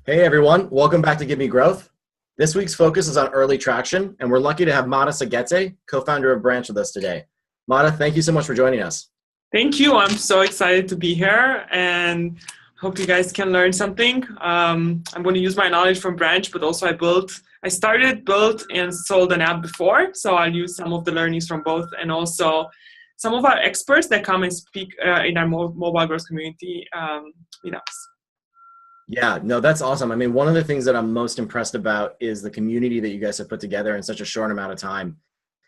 Hey everyone, welcome back to Give Me Growth. This week's focus is on early traction, and we're lucky to have Mada Seghete, co-founder of Branch, with us today. Mada, thank you so much for joining us. Thank you. I'm so excited to be here and hope you guys can learn something. I'm going to use my knowledge from Branch, but also I started, built, and sold an app before, so I'll use some of the learnings from both, and also some of our experts that come and speak in our mobile growth community meetups. Yeah, no, that's awesome. I mean, one of the things that I'm most impressed about is the community that you guys have put together in such a short amount of time.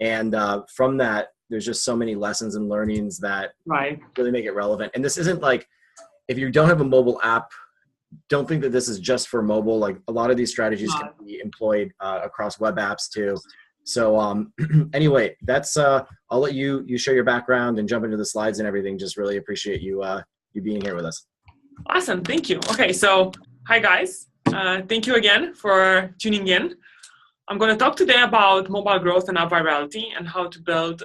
And from that, there's just so many lessons and learnings that really make it relevant. And this isn't like, if you don't have a mobile app, don't think that this is just for mobile. Like, a lot of these strategies can be employed across web apps too. So anyway, that's I'll let you share your background and jump into the slides and everything. Just really appreciate you being here with us. Awesome, thank you. Okay, so hi guys. Thank you again for tuning in. I'm going to talk today about mobile growth and app virality and how to build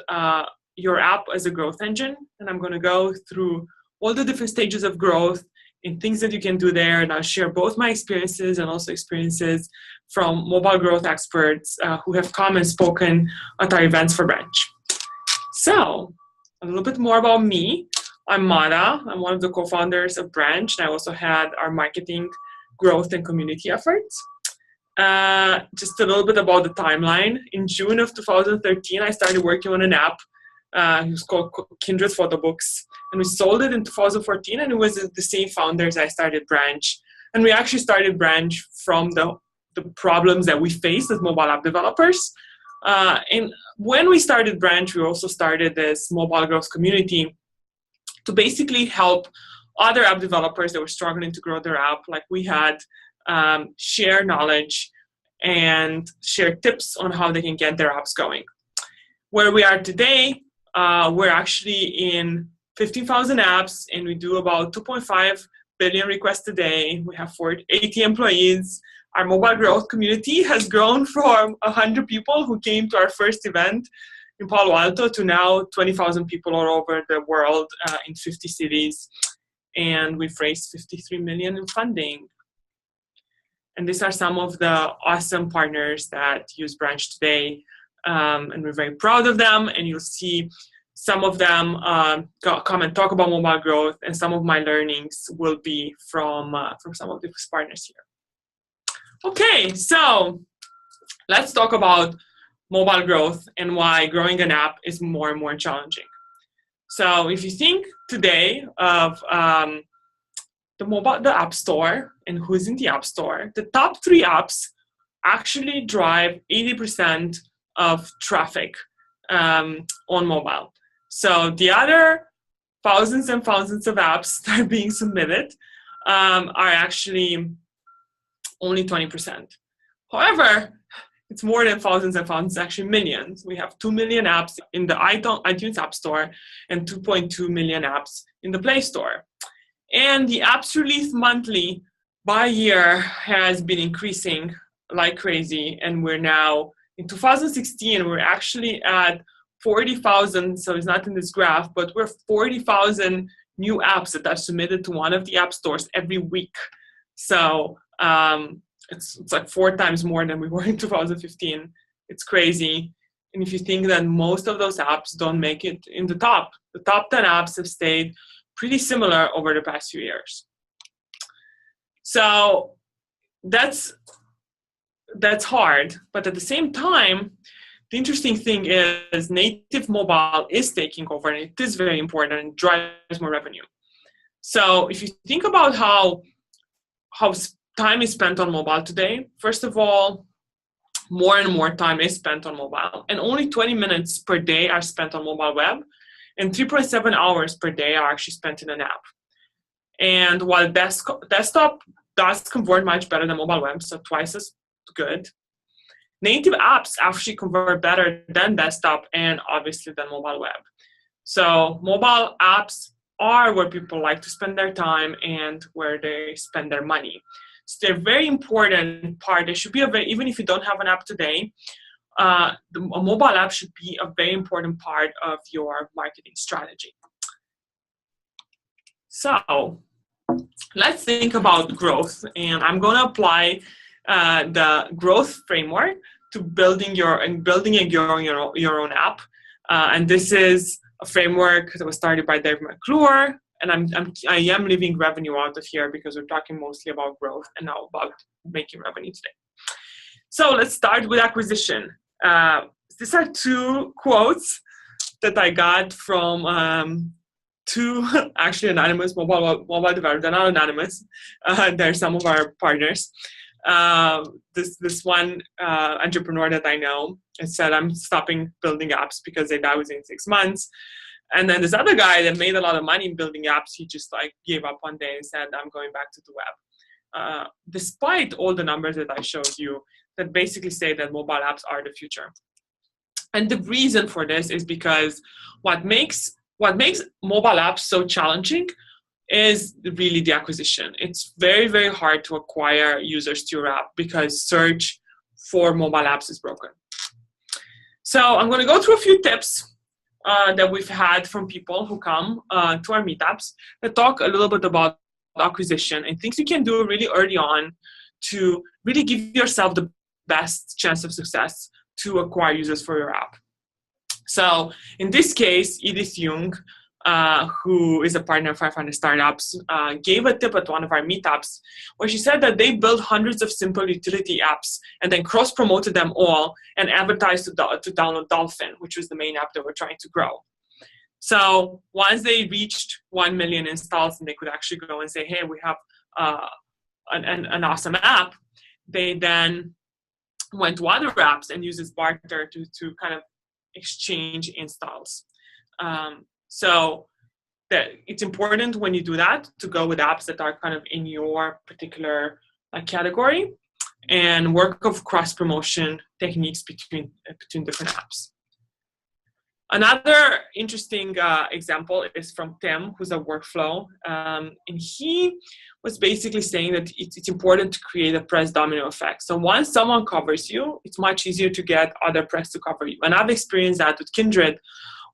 your app as a growth engine. And I'm going to go through all the different stages of growth and things that you can do there. And I'll share both my experiences and also experiences from mobile growth experts who have come and spoken at our events for Branch. So a little bit more about me. I'm Mada. I'm one of the co-founders of Branch, and I also had our marketing, growth, and community efforts. Just a little bit about the timeline. In June of 2013, I started working on an app. It was called Kindred Photo Books, and we sold it in 2014, and it was the same founders I started Branch. And we actually started Branch from the problems that we faced as mobile app developers. And when we started Branch, we also started this mobile growth community to basically help other app developers that were struggling to grow their app, like we had, share knowledge and share tips on how they can get their apps going. Where we are today, we're actually in 15,000 apps, and we do about 2.5 billion requests a day. We have 80 employees. Our mobile growth community has grown from 100 people who came to our first event in Palo Alto to now 20,000 people all over the world in 50 cities. And we've raised 53 million in funding. And these are some of the awesome partners that use Branch today. And we're very proud of them. And you'll see some of them come and talk about mobile growth. And some of my learnings will be from some of these partners here. Okay, so let's talk about mobile growth and why growing an app is more and more challenging. So if you think today of the App Store and who's in the App Store, the top 3 apps actually drive 80% of traffic on mobile. So the other thousands and thousands of apps that are being submitted are actually only 20%. However, it's more than thousands and thousands, actually millions. We have 2 million apps in the iTunes App Store and 2.2 million apps in the Play Store. And the apps released monthly by year has been increasing like crazy. And we're now, in 2016, we're actually at 40,000. So it's not in this graph, but we're 40,000 new apps that are submitted to one of the app stores every week. So it's like 4 times more than we were in 2015. It's crazy. And if you think that most of those apps don't make it in the top 10 apps have stayed pretty similar over the past few years. So that's hard. But at the same time, the interesting thing is native mobile is taking over, and it is very important and drives more revenue. So if you think about how time is spent on mobile today, first of all, more and more time is spent on mobile, and only 20 minutes per day are spent on mobile web, and 3.7 hours per day are actually spent in an app. And while desktop does convert much better than mobile web, so twice as good, native apps actually convert better than desktop and obviously than mobile web. So mobile apps are where people like to spend their time and where they spend their money. So they're a very important part. They should be even if you don't have an app today, a mobile app should be a very important part of your marketing strategy. So let's think about growth, and I'm going to apply the growth framework to building and growing your own app. And this is a framework that was started by Dave McClure, and I am leaving revenue out of here because we're talking mostly about growth and not about making revenue today. So let's start with acquisition. These are two quotes that I got from two actually anonymous mobile developers. They're not anonymous. They're some of our partners. This one entrepreneur that I know said, "I'm stopping building apps because they die within 6 months." And then this other guy that made a lot of money in building apps, he just like gave up one day and said, "I'm going back to the web." Despite all the numbers that I showed you that basically say that mobile apps are the future. And the reason for this is because what makes mobile apps so challenging is really the acquisition. It's very, very hard to acquire users to your app because search for mobile apps is broken. So I'm going to go through a few tips that we've had from people who come to our meetups that talk a little bit about acquisition and things you can do really early on to really give yourself the best chance of success to acquire users for your app. So in this case, Edith Jung, who is a partner of 500 Startups, gave a tip at one of our meetups where she said that they built hundreds of simple utility apps and then cross-promoted them all and advertised to download Dolphin, which was the main app that we're trying to grow. So once they reached 1 million installs and they could actually go and say, "Hey, we have an awesome app," they then went to other apps and used this barter to kind of exchange installs. So that it's important when you do that to go with apps that are kind of in your particular category and work of cross-promotion techniques between different apps. Another interesting example is from Tim, who's a workflow, and he was basically saying that it's important to create a press domino effect. So once someone covers you, it's much easier to get other press to cover you. And I've experienced that with Kindred.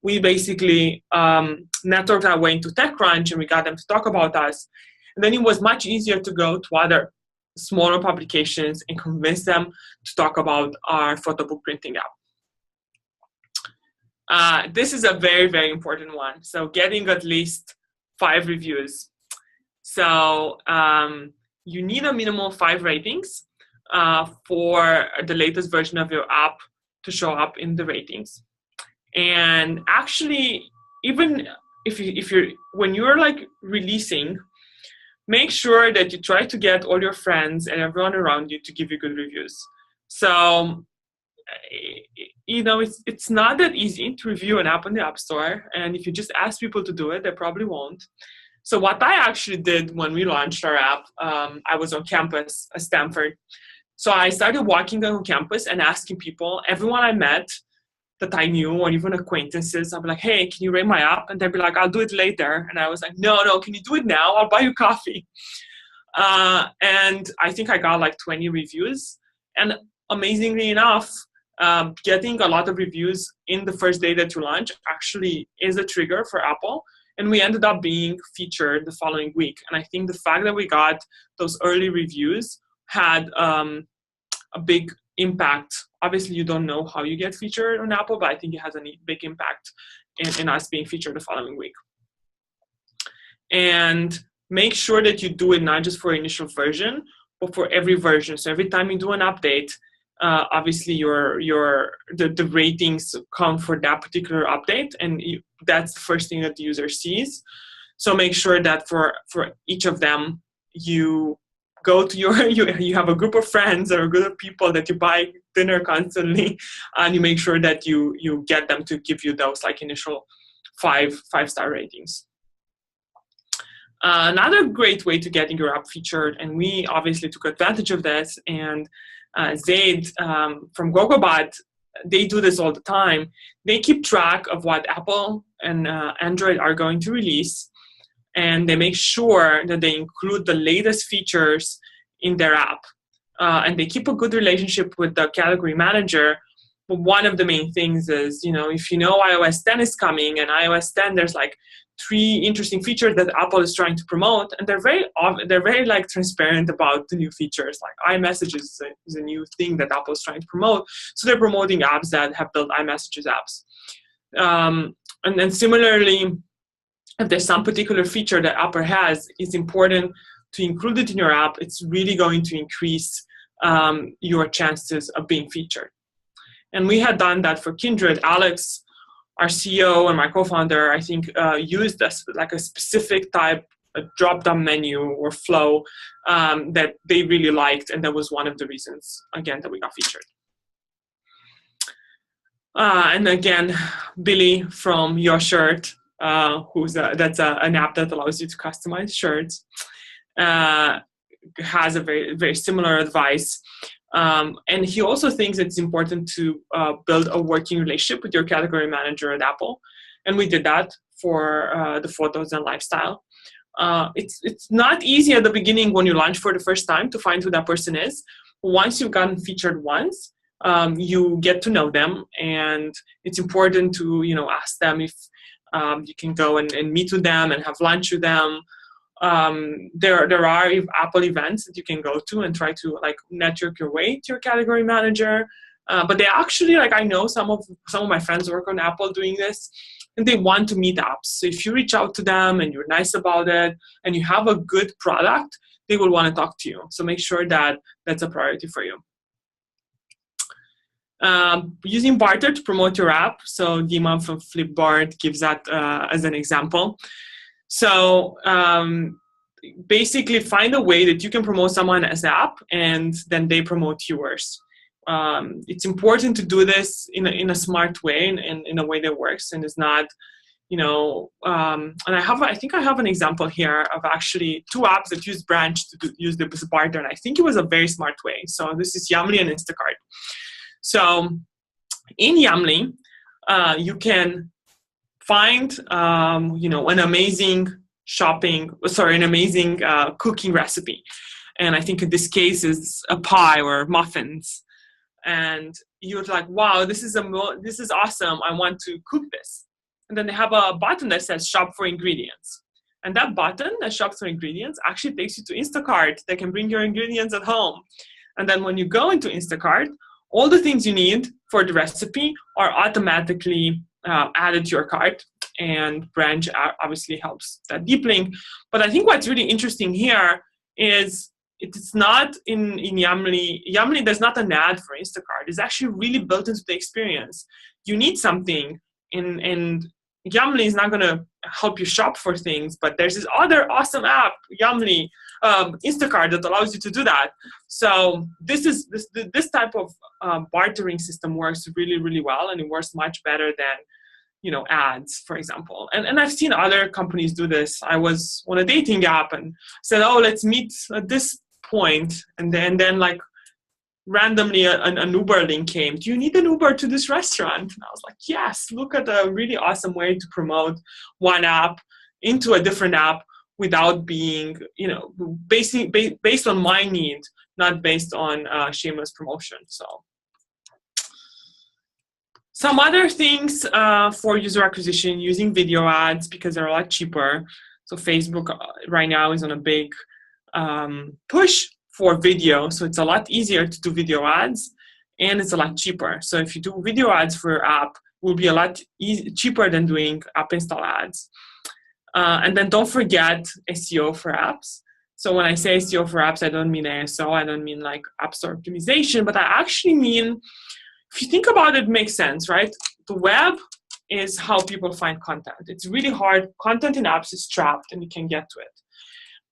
We basically networked our way into TechCrunch and we got them to talk about us. And then it was much easier to go to other smaller publications and convince them to talk about our photo book printing app. This is a very, very important one. So getting at least 5 reviews. So you need a minimum of 5 ratings for the latest version of your app to show up in the ratings. And actually, even when you're like releasing, make sure that you try to get all your friends and everyone around you to give you good reviews. So it's not that easy to review an app on the App Store, and if you just ask people to do it, they probably won't. So what I actually did when we launched our app, I was on campus at Stanford. So I started walking on campus and asking people, everyone I met that I knew, or even acquaintances, I'd be like, "Hey, can you rate my app?" And they'd be like, "I'll do it later." And I was like, no, can you do it now? I'll buy you coffee. And I think I got like 20 reviews. And amazingly enough, getting a lot of reviews in the first day that you launch actually is a trigger for Apple. And we ended up being featured the following week. And I think the fact that we got those early reviews had a big impact. Obviously, you don't know how you get featured on Apple, but I think it has a big impact in us being featured the following week. And make sure that you do it not just for initial version, but for every version. So every time you do an update, obviously the ratings count for that particular update, and that's the first thing that the user sees. So make sure that for each of them, you go to you have a group of friends or a group of people that you buy dinner constantly, and you make sure that you get them to give you those like initial five-star ratings. Another great way to getting your app featured, and we obviously took advantage of this, and Zaid from Gogobot, they do this all the time. They keep track of what Apple and Android are going to release, and they make sure that they include the latest features in their app. And they keep a good relationship with the category manager, But one of the main things is, if you know iOS 10 is coming, and iOS 10, there's like 3 interesting features that Apple is trying to promote, and they're very like transparent about the new features. Like iMessage is a new thing that Apple is trying to promote, so they're promoting apps that have built iMessages apps. And then similarly, if there's some particular feature that Apple has, it's important to include it in your app. It's really going to increase your chances of being featured. And we had done that for Kindred. Alex, our CEO and my co-founder, I think, used this like a specific type of drop-down menu or flow that they really liked, and that was one of the reasons, again, that we got featured. And again, Billy from Your Shirt, that's an app that allows you to customize shirts, has a very, very similar advice. And he also thinks it's important to build a working relationship with your category manager at Apple. And we did that for the photos and lifestyle. It's not easy at the beginning when you launch for the first time to find who that person is. Once you've gotten featured once, you get to know them, and it's important to ask them if you can go and meet with them and have lunch with them. There are Apple events that you can go to and try to like network your way to your category manager. But they actually, like, I know some of my friends work on Apple doing this, and they want to meet apps. So if you reach out to them and you're nice about it and you have a good product, they will want to talk to you. So make sure that that's a priority for you. Using barter to promote your app. So GIMME from Flipboard gives that as an example. So basically find a way that you can promote someone's app and then they promote yours. It's important to do this in a smart way and in a way that works and is not, and I think I have an example here of actually 2 apps that use Branch to use the barter, and I think it was a very smart way. So this is Yummly and Instacart. So in Yummly, you can find, an amazing cooking recipe. And I think in this case is a pie or muffins. And you're like, wow, this is awesome. I want to cook this. And then they have a button that says shop for ingredients. And that button that shops for ingredients actually takes you to Instacart. They can bring your ingredients at home. And then when you go into Instacart, all the things you need for the recipe are automatically added to your cart, and Branch obviously helps that deep link. But I think what's really interesting here is it's not in Yummly. Yummly, there's not an ad for Instacart. It's actually really built into the experience. You need something, and Yummly is not going to help you shop for things, but there's this other awesome app, Yummly, Instacart, that allows you to do that. So this type of bartering system works really, really well, and it works much better than ads, for example. And I've seen other companies do this. I was on a dating app and said, oh, let's meet at this point, and then like randomly an Uber link came. Do you need an Uber to this restaurant? And I was like, yes, look at a really awesome way to promote one app into a different app without being, based on my need, not based on shameless promotion. So some other things for user acquisition, using video ads because they're a lot cheaper. So Facebook right now is on a big push for video. So it's a lot easier to do video ads, and it's a lot cheaper. So if you do video ads for your app, it will be a lot cheaper than doing app install ads. And then don't forget SEO for apps. So when I say SEO for apps, I don't mean ASO, I don't mean like App Store optimization, but I actually mean, if you think about it, it makes sense, right? The web is how people find content. It's really hard. Content in apps is trapped and you can get to it.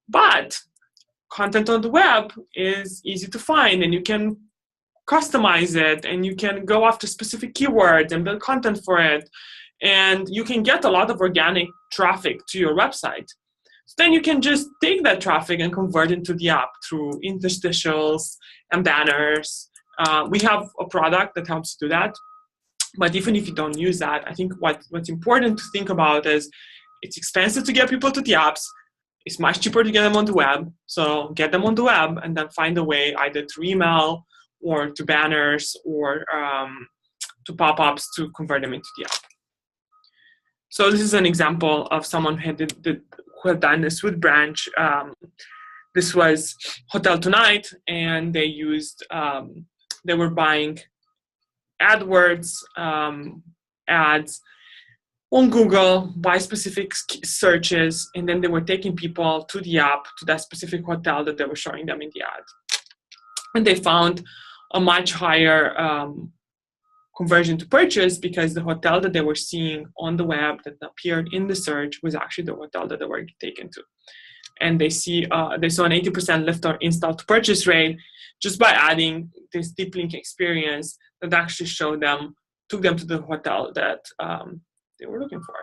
But content on the web is easy to find, and you can customize it, and you can go after specific keywords and build content for it. And you can get a lot of organic traffic to your website. So then you can just take that traffic and convert into the app through interstitials and banners. We have a product that helps do that. But even if you don't use that, I think what's important to think about is it's expensive to get people to the apps. It's much cheaper to get them on the web. So get them on the web and then find a way either through email or to banners or pop-ups to convert them into the app. So this is an example of someone who had done this with Branch. This was Hotel Tonight, and they used, they were buying AdWords ads on Google by specific searches, and then they were taking people to the app, to that specific hotel that they were showing them in the ad. And they found a much higher conversion to purchase because the hotel that they were seeing on the web that appeared in the search was actually the hotel that they were taken to. And they saw an 80% lift or install to purchase rate just by adding this deep link experience that actually took them to the hotel that they were looking for.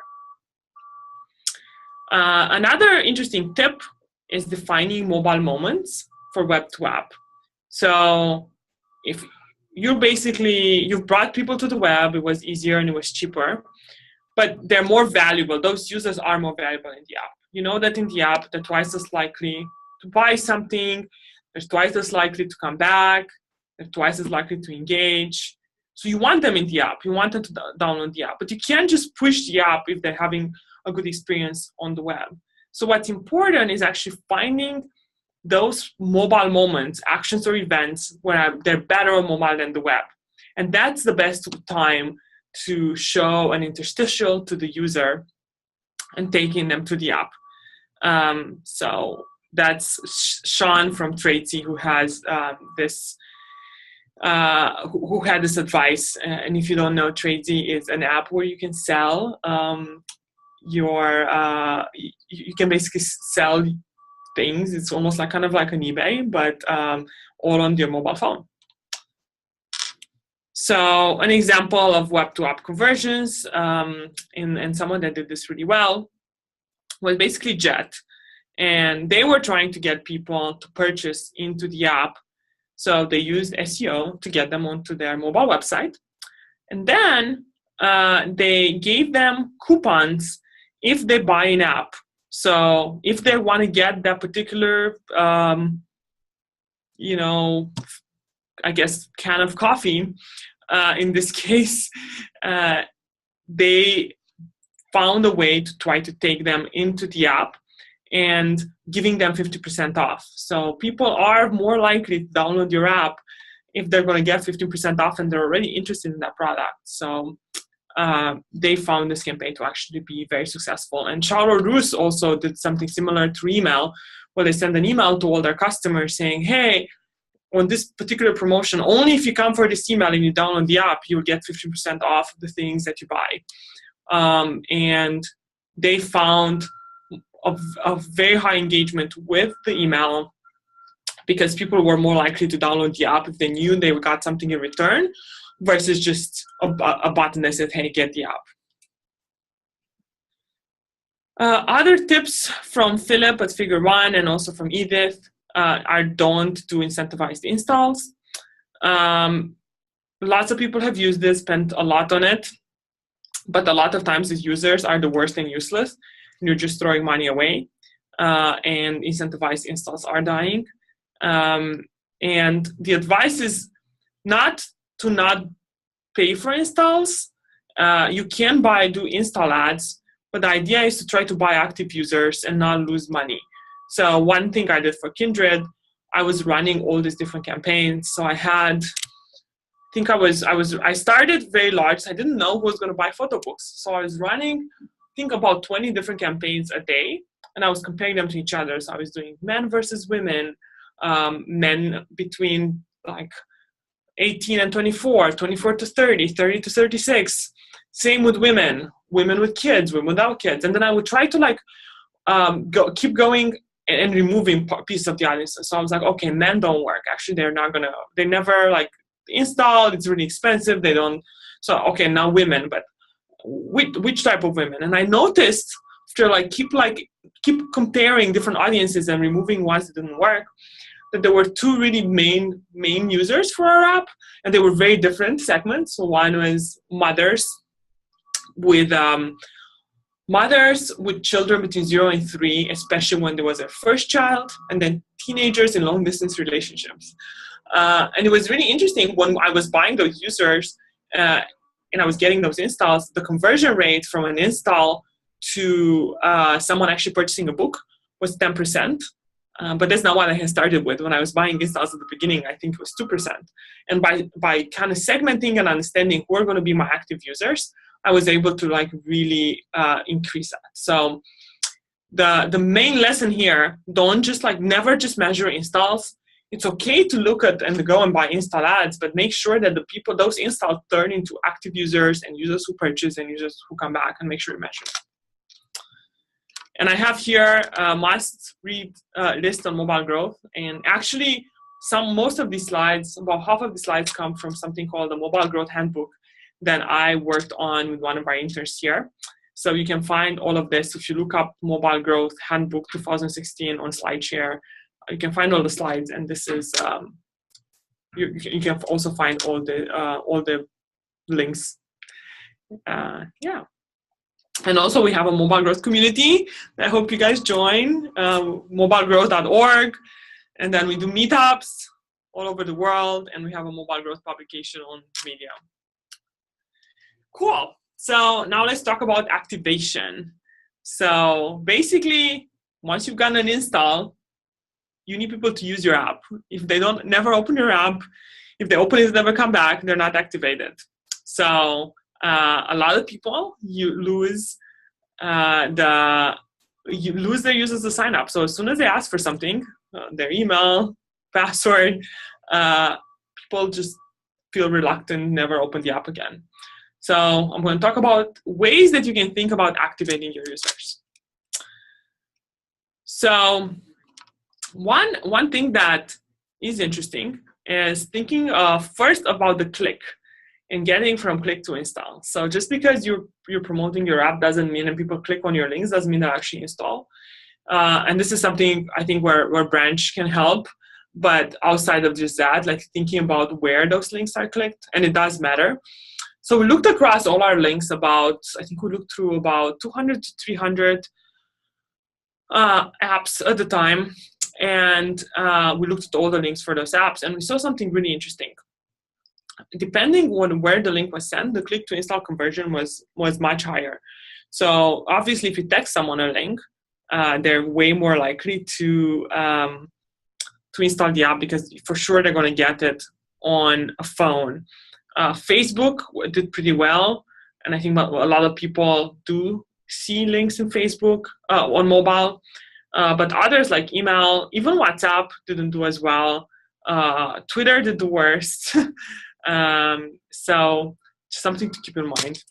Another interesting tip is defining mobile moments for web to app. So if you've brought people to the web, it was easier and it was cheaper, but they're more valuable. Those users are more valuable in the app. You know that in the app, they're twice as likely to buy something, they're twice as likely to come back, they're twice as likely to engage. So you want them in the app, you want them to download the app, but you can't just push the app if they're having a good experience on the web. So what's important is actually finding those mobile moments, actions or events where they're better on mobile than the web. And that's the best time to show an interstitial to the user and taking them to the app. So that's Sean from Tradesy who has who had this advice. And if you don't know, Tradesy is an app where you can sell you can basically sell things. It's almost like kind of like an eBay, but all on your mobile phone. So an example of web to app conversions, and someone that did this really well was basically Jet. And they were trying to get people to purchase into the app. So they used SEO to get them onto their mobile website. And then they gave them coupons if they buy an app. So if they want to get that particular, I guess, can of coffee, in this case, they found a way to try to take them into the app and giving them 50% off. So people are more likely to download your app if they're going to get 50% off and they're already interested in that product. So they found this campaign to actually be very successful. And Charles Roos also did something similar through email, where they send an email to all their customers saying, hey, on this particular promotion, only if you come for this email and you download the app, you'll get 50% off the things that you buy. And they found a very high engagement with the email because people were more likely to download the app if they knew they got something in return versus just a button that said, hey, get the app. Other tips from Philip at Figure One and also from Edith are don't do incentivized installs. Lots of people have used this, spent a lot on it, but a lot of times the users are the worst and useless. And you're just throwing money away, and incentivized installs are dying. And the advice is not to not pay for installs. You can do install ads, but the idea is to try to buy active users and not lose money. So one thing I did for Kindred, I was running all these different campaigns. So I started very large. So I didn't know who was going to buy photo books. So I was running, I think, about 20 different campaigns a day, and I was comparing them to each other. So I was doing men versus women, men between like 18 and 24, 24 to 30, 30 to 36. Same with women with kids, women without kids. And then I would try to keep going and removing pieces of the audience. So I was like, okay, men don't work. Actually, they never install. It's really expensive. They don't. So, okay, now women, but which type of women? And I noticed after keep comparing different audiences and removing ones that didn't work, that there were two really main users for our app, and they were very different segments. So one was mothers with children between 0 and 3, especially when there was their first child, and then teenagers in long distance relationships. And it was really interesting when I was buying those users. and I was getting those installs, the conversion rate from an install to someone actually purchasing a book was 10%. But that's not what I had started with. When I was buying installs at the beginning, I think it was 2%. And by kind of segmenting and understanding who are going to be my active users, I was able to like really increase that. So the main lesson here, don't just like never just measure installs. It's okay to look at and go and buy install ads, but make sure that the people, those installs turn into active users and users who purchase and users who come back, and make sure you measure that. And I have here a must-read list on mobile growth. And actually, most of these slides, about half of the slides, come from something called the Mobile Growth Handbook that I worked on with one of our interns here. So you can find all of this if you look up Mobile Growth Handbook 2016 on SlideShare. You can find all the slides, and this is you can also find all the links. Yeah. And also we have a mobile growth community. I hope you guys join, mobilegrowth.org. And then we do meetups all over the world, and we have a mobile growth publication on Medium. Cool. So now let's talk about activation. So basically, once you've gotten an install, you need people to use your app. If they never open your app, if they open it and never come back, they're not activated. So a lot of people, you lose their users to sign up. So as soon as they ask for something, their email, password, people just feel reluctant, never open the app again. So I'm going to talk about ways that you can think about activating your users. So one thing that is interesting is thinking first about the click and getting from click to install. So just because you're promoting your app doesn't mean that people click on your links, doesn't mean they actually install. And this is something I think where Branch can help. But outside of just that, like thinking about where those links are clicked, and it does matter. So we looked across all our links I think we looked through about 200 to 300 apps at the time. And we looked at all the links for those apps, and we saw something really interesting. Depending on where the link was sent, the click to install conversion was much higher. So obviously, if you text someone a link, they're way more likely to install the app, because for sure they're going to get it on a phone. Facebook did pretty well, and I think a lot of people do see links in Facebook on mobile. But others like email, even WhatsApp didn't do as well. Twitter did the worst. So something to keep in mind.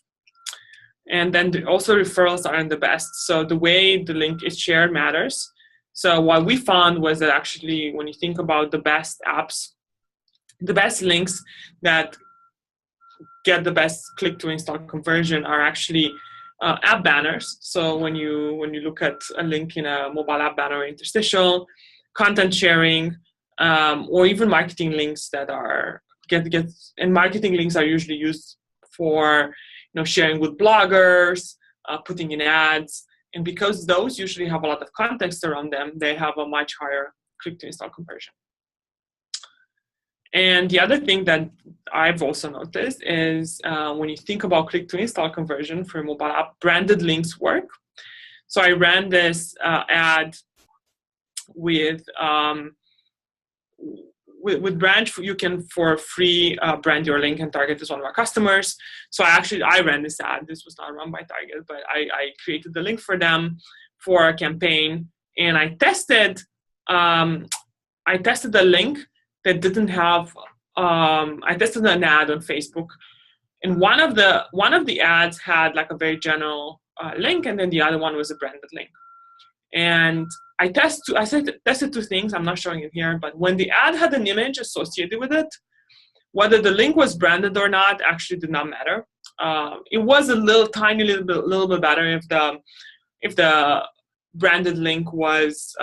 And then also referrals aren't the best. So the way the link is shared matters. So what we found was that actually when you think about the best apps, the best links that get the best click to install conversion are actually app banners. So when you look at a link in a mobile app banner or interstitial, content sharing, or even marketing links that are and marketing links are usually used for sharing with bloggers, putting in ads, and because those usually have a lot of context around them, they have a much higher click to install conversion. And the other thing that I've also noticed is when you think about click to install conversion for a mobile app, branded links work. So I ran this ad with Branch. You can for free brand your link and Target is one of our customers. So I ran this ad. This was not run by Target, but I created the link for them for a campaign, and I tested the link that didn't have. I tested an ad on Facebook, and one of the ads had like a very general link, and then the other one was a branded link. And I tested two things. I'm not showing it here, but when the ad had an image associated with it, whether the link was branded or not actually did not matter. It was a little bit better if the branded link was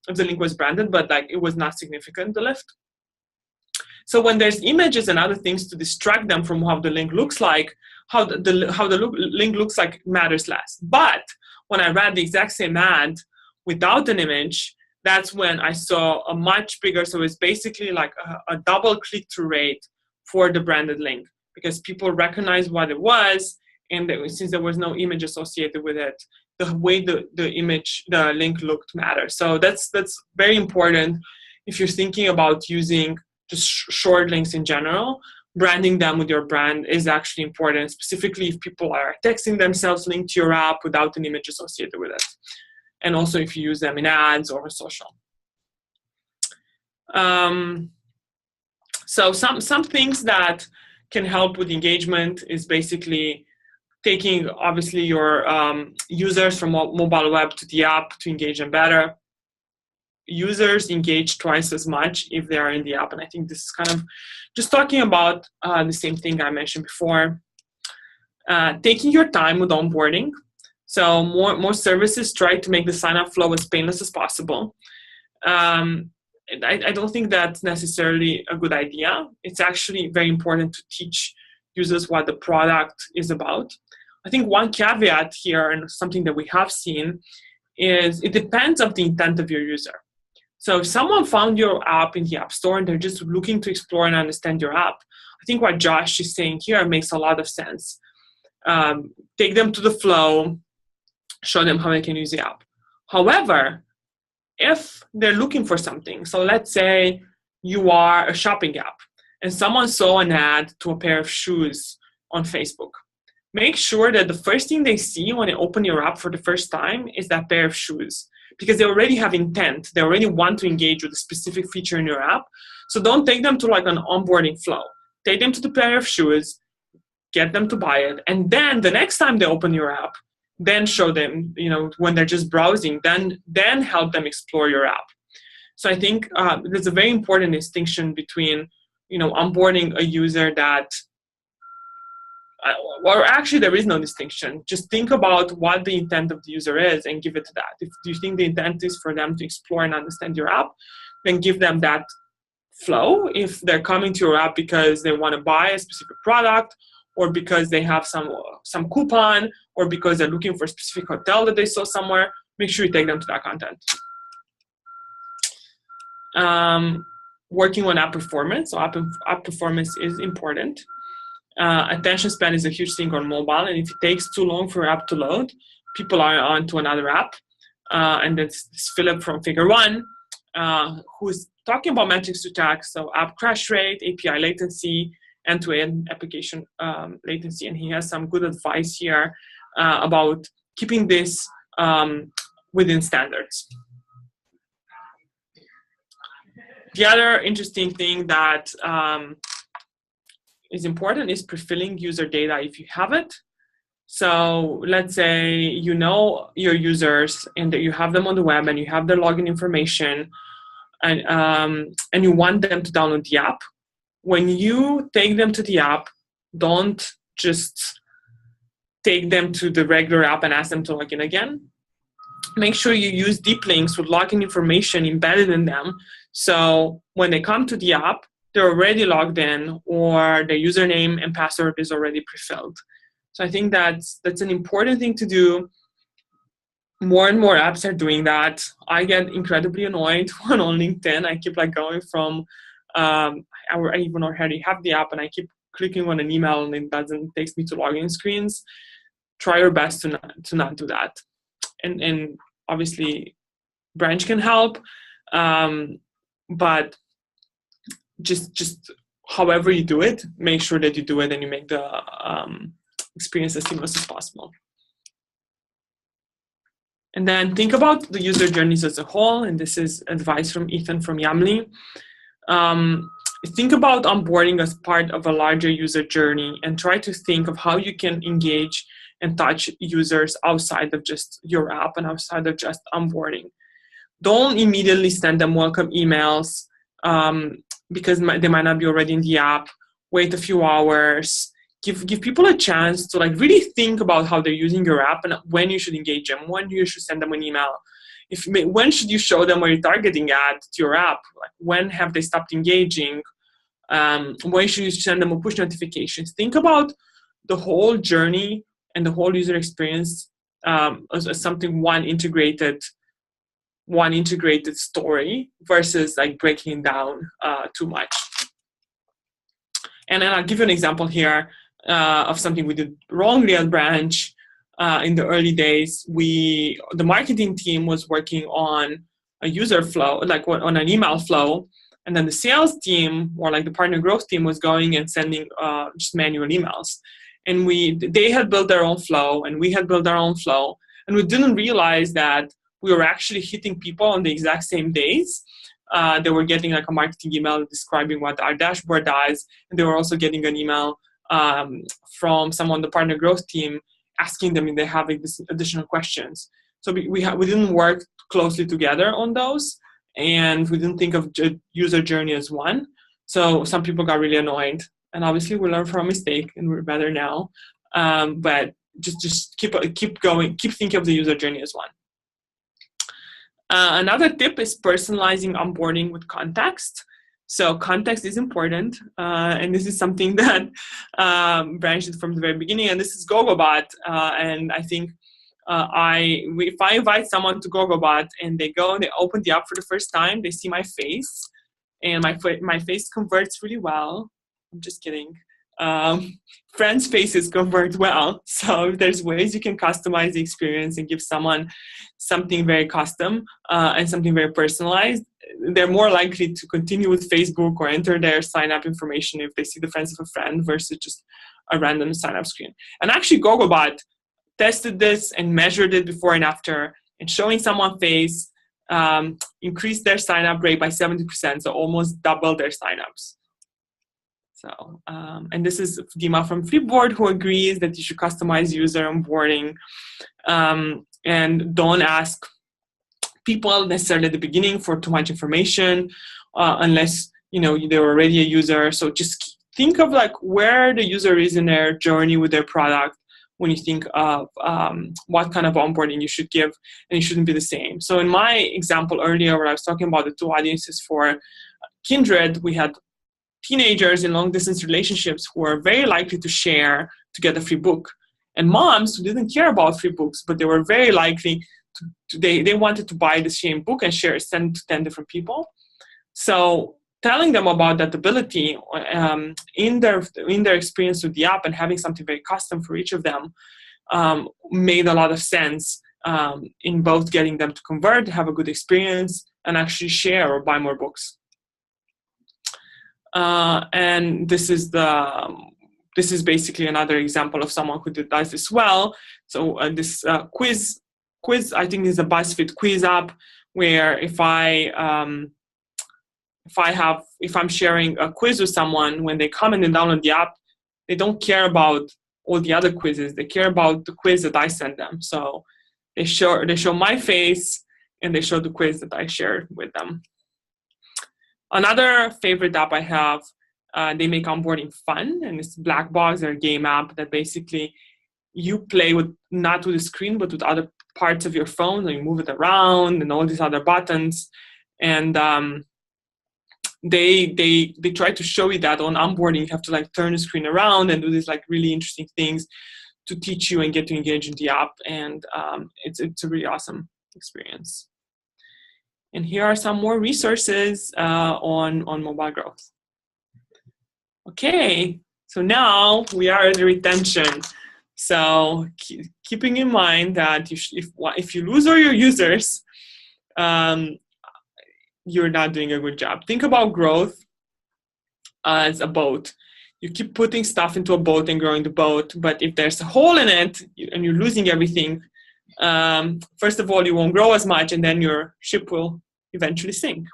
if the link was branded, but like it was not significant, the lift. So when there's images and other things to distract them from how the link looks like, how the link looks like matters less. But when I ran the exact same ad without an image, that's when I saw a much bigger, so it's basically like a double click-through rate for the branded link, because people recognize what it was, and since there was no image associated with it, the way the link looked matters. So that's very important if you're thinking about using just short links in general. Branding them with your brand is actually important, specifically if people are texting themselves linked to your app without an image associated with it. And also if you use them in ads or social. So some things that can help with engagement is basically taking, obviously, your users from mobile web to the app to engage them better. Users engage twice as much if they are in the app. And I think this is kind of just talking about the same thing I mentioned before. Taking your time with onboarding. So more services try to make the sign-up flow as painless as possible. I don't think that's necessarily a good idea. It's actually very important to teach users what the product is about. I think one caveat here, and something that we have seen, is it depends on the intent of your user. So if someone found your app in the App Store and they're just looking to explore and understand your app, I think what Josh is saying here makes a lot of sense. Take them to the flow, show them how they can use the app. However, if they're looking for something, so let's say you are a shopping app and someone saw an ad to a pair of shoes on Facebook, make sure that the first thing they see when they open your app for the first time is that pair of shoes, because they already have intent. They already want to engage with a specific feature in your app. So don't take them to like an onboarding flow. Take them to the pair of shoes, get them to buy it, and then the next time they open your app, then show them, when they're just browsing, then help them explore your app. So I think there's a very important distinction between, onboarding a user that, or actually there is no distinction. Just think about what the intent of the user is and give it to that. If you think the intent is for them to explore and understand your app, then give them that flow. If they're coming to your app because they want to buy a specific product, or because they have some coupon, or because they're looking for a specific hotel that they saw somewhere, make sure you take them to that content. Working on app performance. So app performance is important. Attention span is a huge thing on mobile, and if it takes too long for your app to load, people are on to another app. And that's Philip from Figure One, who's talking about metrics to track, so app crash rate, API latency, end-to-end application latency, and he has some good advice here about keeping this within standards. The other interesting thing that is important is pre-filling user data if you have it. So let's say you know your users and that you have them on the web and you have their login information, and you want them to download the app. When you take them to the app, don't just take them to the regular app and ask them to log in again. Make sure you use deep links with login information embedded in them. So when they come to the app, they're already logged in, or their username and password is already pre-filled. So I think that's an important thing to do. More and more apps are doing that. I get incredibly annoyed when on LinkedIn I keep going from I even already have the app and I keep clicking on an email and it takes me to login screens. Try your best to not do that. And obviously branch can help, but just however you do it, make sure that you do it and you make the experience as seamless as possible. And then think about the user journeys as a whole, and this is advice from Ethan from Yamli. Think about onboarding as part of a larger user journey and try to think of how you can engage and touch users outside of just your app and outside of just onboarding. Don't immediately send them welcome emails because they might not be already in the app. Wait a few hours. Give people a chance to really think about how they're using your app and when you should engage them, when you should send them an email. When should you show them a retargeting ad to your app? When have they stopped engaging? When should you send them a push notifications? Think about the whole journey and the whole user experience as something one integrated story versus breaking down too much. And then I'll give you an example here of something we did wrongly at Branch. In the early days, the marketing team was working on a user flow, like on an email flow, and then the sales team, or like the partner growth team, was going and sending just manual emails. And they had built their own flow, and we had built our own flow, and we didn't realize that we were actually hitting people on the exact same days. They were getting like a marketing email describing what our dashboard does, and they were also getting an email from someone on the partner growth team asking them if they have like, this additional questions. So we didn't work closely together on those, and we didn't think of user journey as one. So some people got really annoyed, and obviously we learned from a mistake, and we're better now. But just keep going, keep thinking of the user journey as one. Another tip is personalizing onboarding with context. So context is important, and this is something that Branch did from the very beginning, and this is Gogobot. And I think if I invite someone to Gogobot and they go and they open the app for the first time, they see my face, and my face converts really well. I'm just kidding. Friends' faces convert well. So there's ways you can customize the experience and give someone something very custom and something very personalized. They're more likely to continue with Facebook or enter their sign-up information if they see the friends of a friend versus just a random sign-up screen. And actually, Gogobot tested this and measured it before and after, and showing someone face increased their sign-up rate by 70%, so almost double their sign-ups. So, and this is Dima from Flipboard, who agrees that you should customize user onboarding and don't ask people necessarily at the beginning for too much information unless they're already a user. So just think of like where the user is in their journey with their product when you think of what kind of onboarding you should give, and it shouldn't be the same. So in my example earlier, where I was talking about the two audiences for Kindred, we had teenagers in long-distance relationships who are very likely to share to get a free book, and moms who didn't care about free books, but they were very likely they wanted to buy the same book and send to 10 different people. So telling them about that ability in their experience with the app and having something very custom for each of them made a lot of sense in both getting them to convert, have a good experience, and actually share or buy more books. And this is basically another example of someone who does this well. So this quiz, I think, is a BuzzFeed quiz app where if I'm sharing a quiz with someone, when they come and they download the app, they don't care about all the other quizzes. They care about the quiz that I send them. So they show my face and they show the quiz that I shared with them. Another favorite app I have, they make onboarding fun, and it's Blackbox, their game app that basically you play with, not with the screen, but with other parts of your phone, and you move it around and all these other buttons. And they try to show you that on onboarding, you have to like turn the screen around and do these like really interesting things to teach you and get to engage in the app. And it's a really awesome experience. And here are some more resources on mobile growth. Okay, so now we are at the retention. So keeping in mind that if you lose all your users, you're not doing a good job. Think about growth as a boat. You keep putting stuff into a boat and growing the boat, but if there's a hole in it and you're losing everything, first of all, you won't grow as much, and then your ship will eventually sink.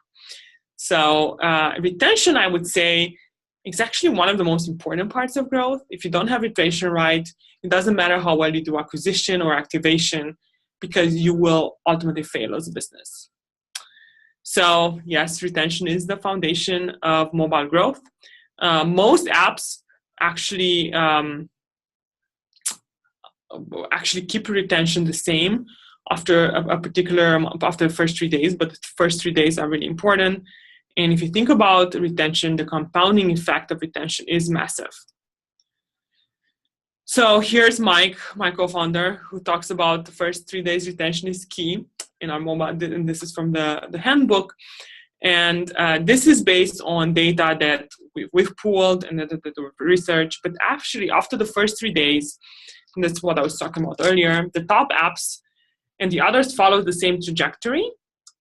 So retention, I would say, is actually one of the most important parts of growth. If you don't have retention right, it doesn't matter how well you do acquisition or activation, because you will ultimately fail as a business. So yes, retention is the foundation of mobile growth. Most apps actually keep retention the same after after the first 3 days, but the first 3 days are really important. And if you think about retention, the compounding effect of retention is massive. So here's Mike, my co-founder, who talks about the first 3 days retention is key in our mobile, and this is from the handbook. And this is based on data that we've pooled and that we've researched. But actually, after the first 3 days, and that's what I was talking about earlier, the top apps and the others follow the same trajectory.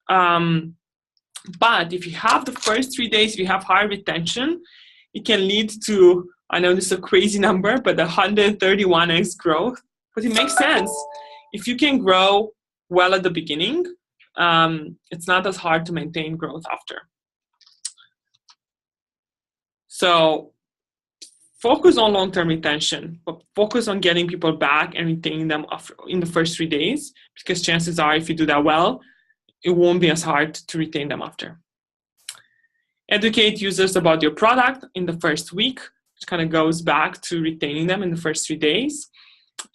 But if you have the first 3 days, if you have high retention, it can lead to, I know this is a crazy number, but 131x growth. But it makes sense. If you can grow well at the beginning, it's not as hard to maintain growth after. So focus on long-term retention, but focus on getting people back and retaining them in the first 3 days, because chances are if you do that well, it won't be as hard to retain them after. Educate users about your product in the first week, which kind of goes back to retaining them in the first 3 days.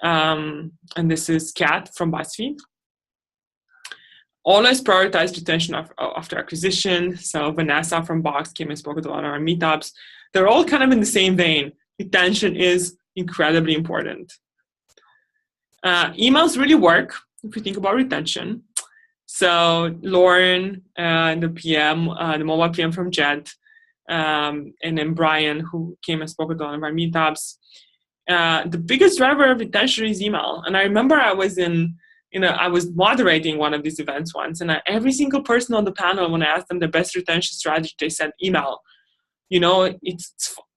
And this is Kat from BuzzFeed. Always prioritize retention after acquisition. So Vanessa from Box came and spoke at a lot of our meetups. They're all kind of in the same vein. Retention is incredibly important. Emails really work if you think about retention. So Lauren, the PM, the mobile PM from Jet, and then Brian, who came and spoke at one of our meetups. The biggest driver of retention is email. And I remember I was I was moderating one of these events once, and every single person on the panel, when I asked them the best retention strategy, they said email. You know,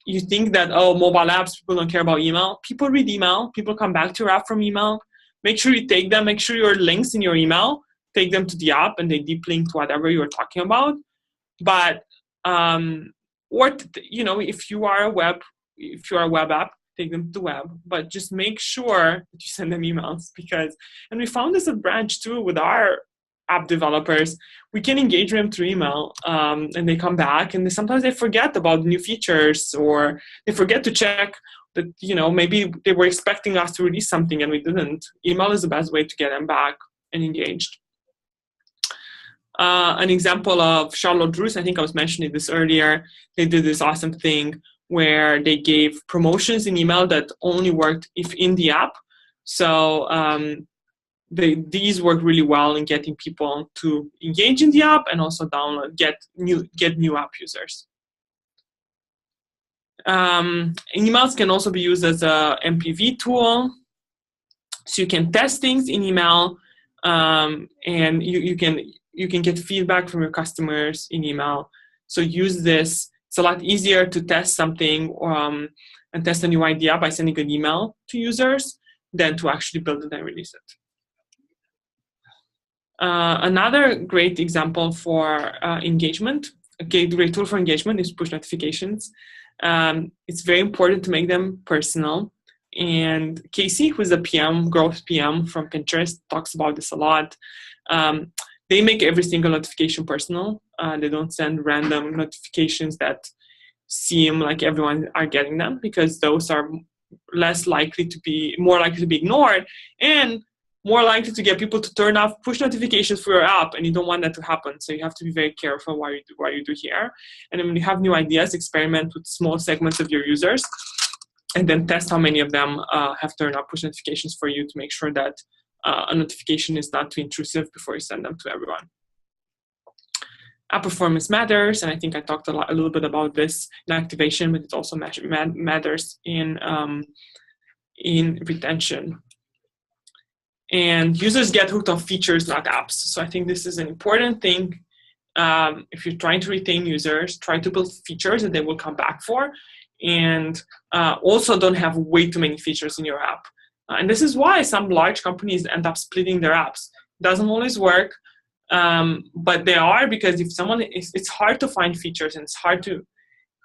you think that, oh, mobile apps, people don't care about email. People read email. People come back to your app from email. Make sure you take them. Make sure your links in your email, take them to the app, and they deep link to whatever you're talking about. But, if you are a web app, take them to the web, but just make sure that you send them emails, and we found this at Branch too with our app developers. We can engage them through email, and they come back, and sometimes they forget about new features, or they forget to check that, maybe they were expecting us to release something and we didn't. Email is the best way to get them back and engaged. An example of Charlotte Druce, I think I was mentioning this earlier, they did this awesome thing where they gave promotions in email that only worked if in the app. So these work really well in getting people to engage in the app and also get new app users. Emails can also be used as a MPV tool. So you can test things in email, and you can get feedback from your customers in email. So use this. It's a lot easier to test something and test a new idea by sending an email to users than to actually build it and release it. Another great example for engagement, a great tool for engagement, is push notifications. It's very important to make them personal. And Casey, who's the PM, growth PM from Pinterest, talks about this a lot. They make every single notification personal. They don't send random notifications that seem like everyone are getting them, because those are more likely to be ignored and more likely to get people to turn off push notifications for your app, and you don't want that to happen. So you have to be very careful what you do here. And then when you have new ideas, experiment with small segments of your users, and then test how many of them have turned off push notifications for you to make sure that a notification is not too intrusive before you send them to everyone. App performance matters, and I think I talked a little bit about this in activation, but it also matters in retention. And users get hooked on features, not apps. So I think this is an important thing. If you're trying to retain users, try to build features that they will come back for, and also don't have way too many features in your app. And this is why some large companies end up splitting their apps. It doesn't always work, but they are, because if it's hard to find features and it's hard to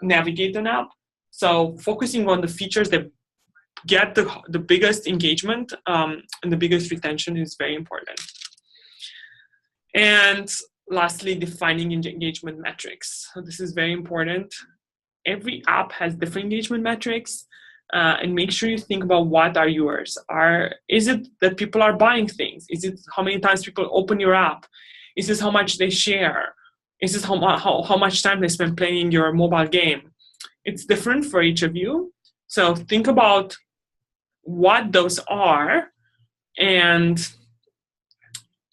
navigate an app. So focusing on the features that get the biggest engagement and the biggest retention is very important. And lastly, defining engagement metrics. So this is very important. Every app has different engagement metrics. And make sure you think about what are yours. Is it that people are buying things? Is it how many times people open your app? Is this how much they share? Is this how much time they spend playing your mobile game? It's different for each of you. So think about what those are and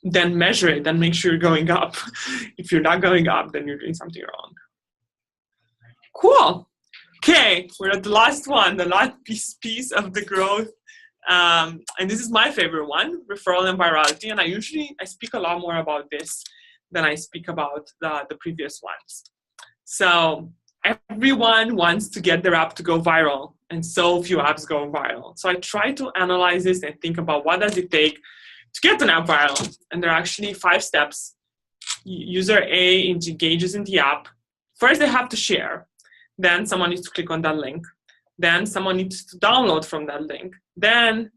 then measure it and make sure you're going up. If you're not going up, then you're doing something wrong. Cool. Okay, we're at the last one, the last piece of the growth. And this is my favorite one, referral and virality. And I speak a lot more about this than I speak about the previous ones. So everyone wants to get their app to go viral, and so few apps go viral. So I try to analyze this and think about what does it take to get an app viral. And there are actually 5 steps. User A engages in the app. First, they have to share. Then someone needs to click on that link. Then someone needs to download from that link. Then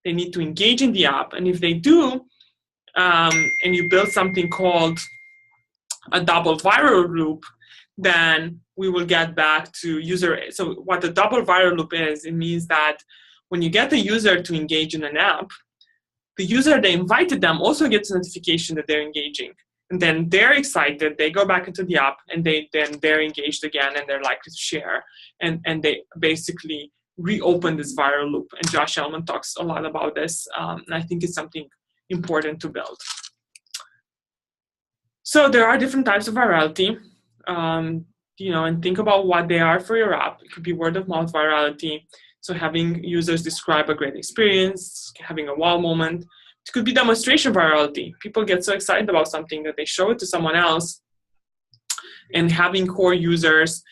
they need to engage in the app. And if they do, and you build something called a double viral loop, then we will get back to user A. So what the double viral loop is, it means that when you get the user to engage in an app, the user that invited them also gets a notification that they're engaging. And then they're excited, they go back into the app, and they're engaged again, and they're likely to share. And they basically reopen this viral loop. And Josh Ellman talks a lot about this, and I think it's something important to build. So there are different types of virality, and think about what they are for your app. It could be word of mouth virality, so having users describe a great experience, having a wow moment. It could be demonstration virality. People get so excited about something that they show it to someone else, and having core users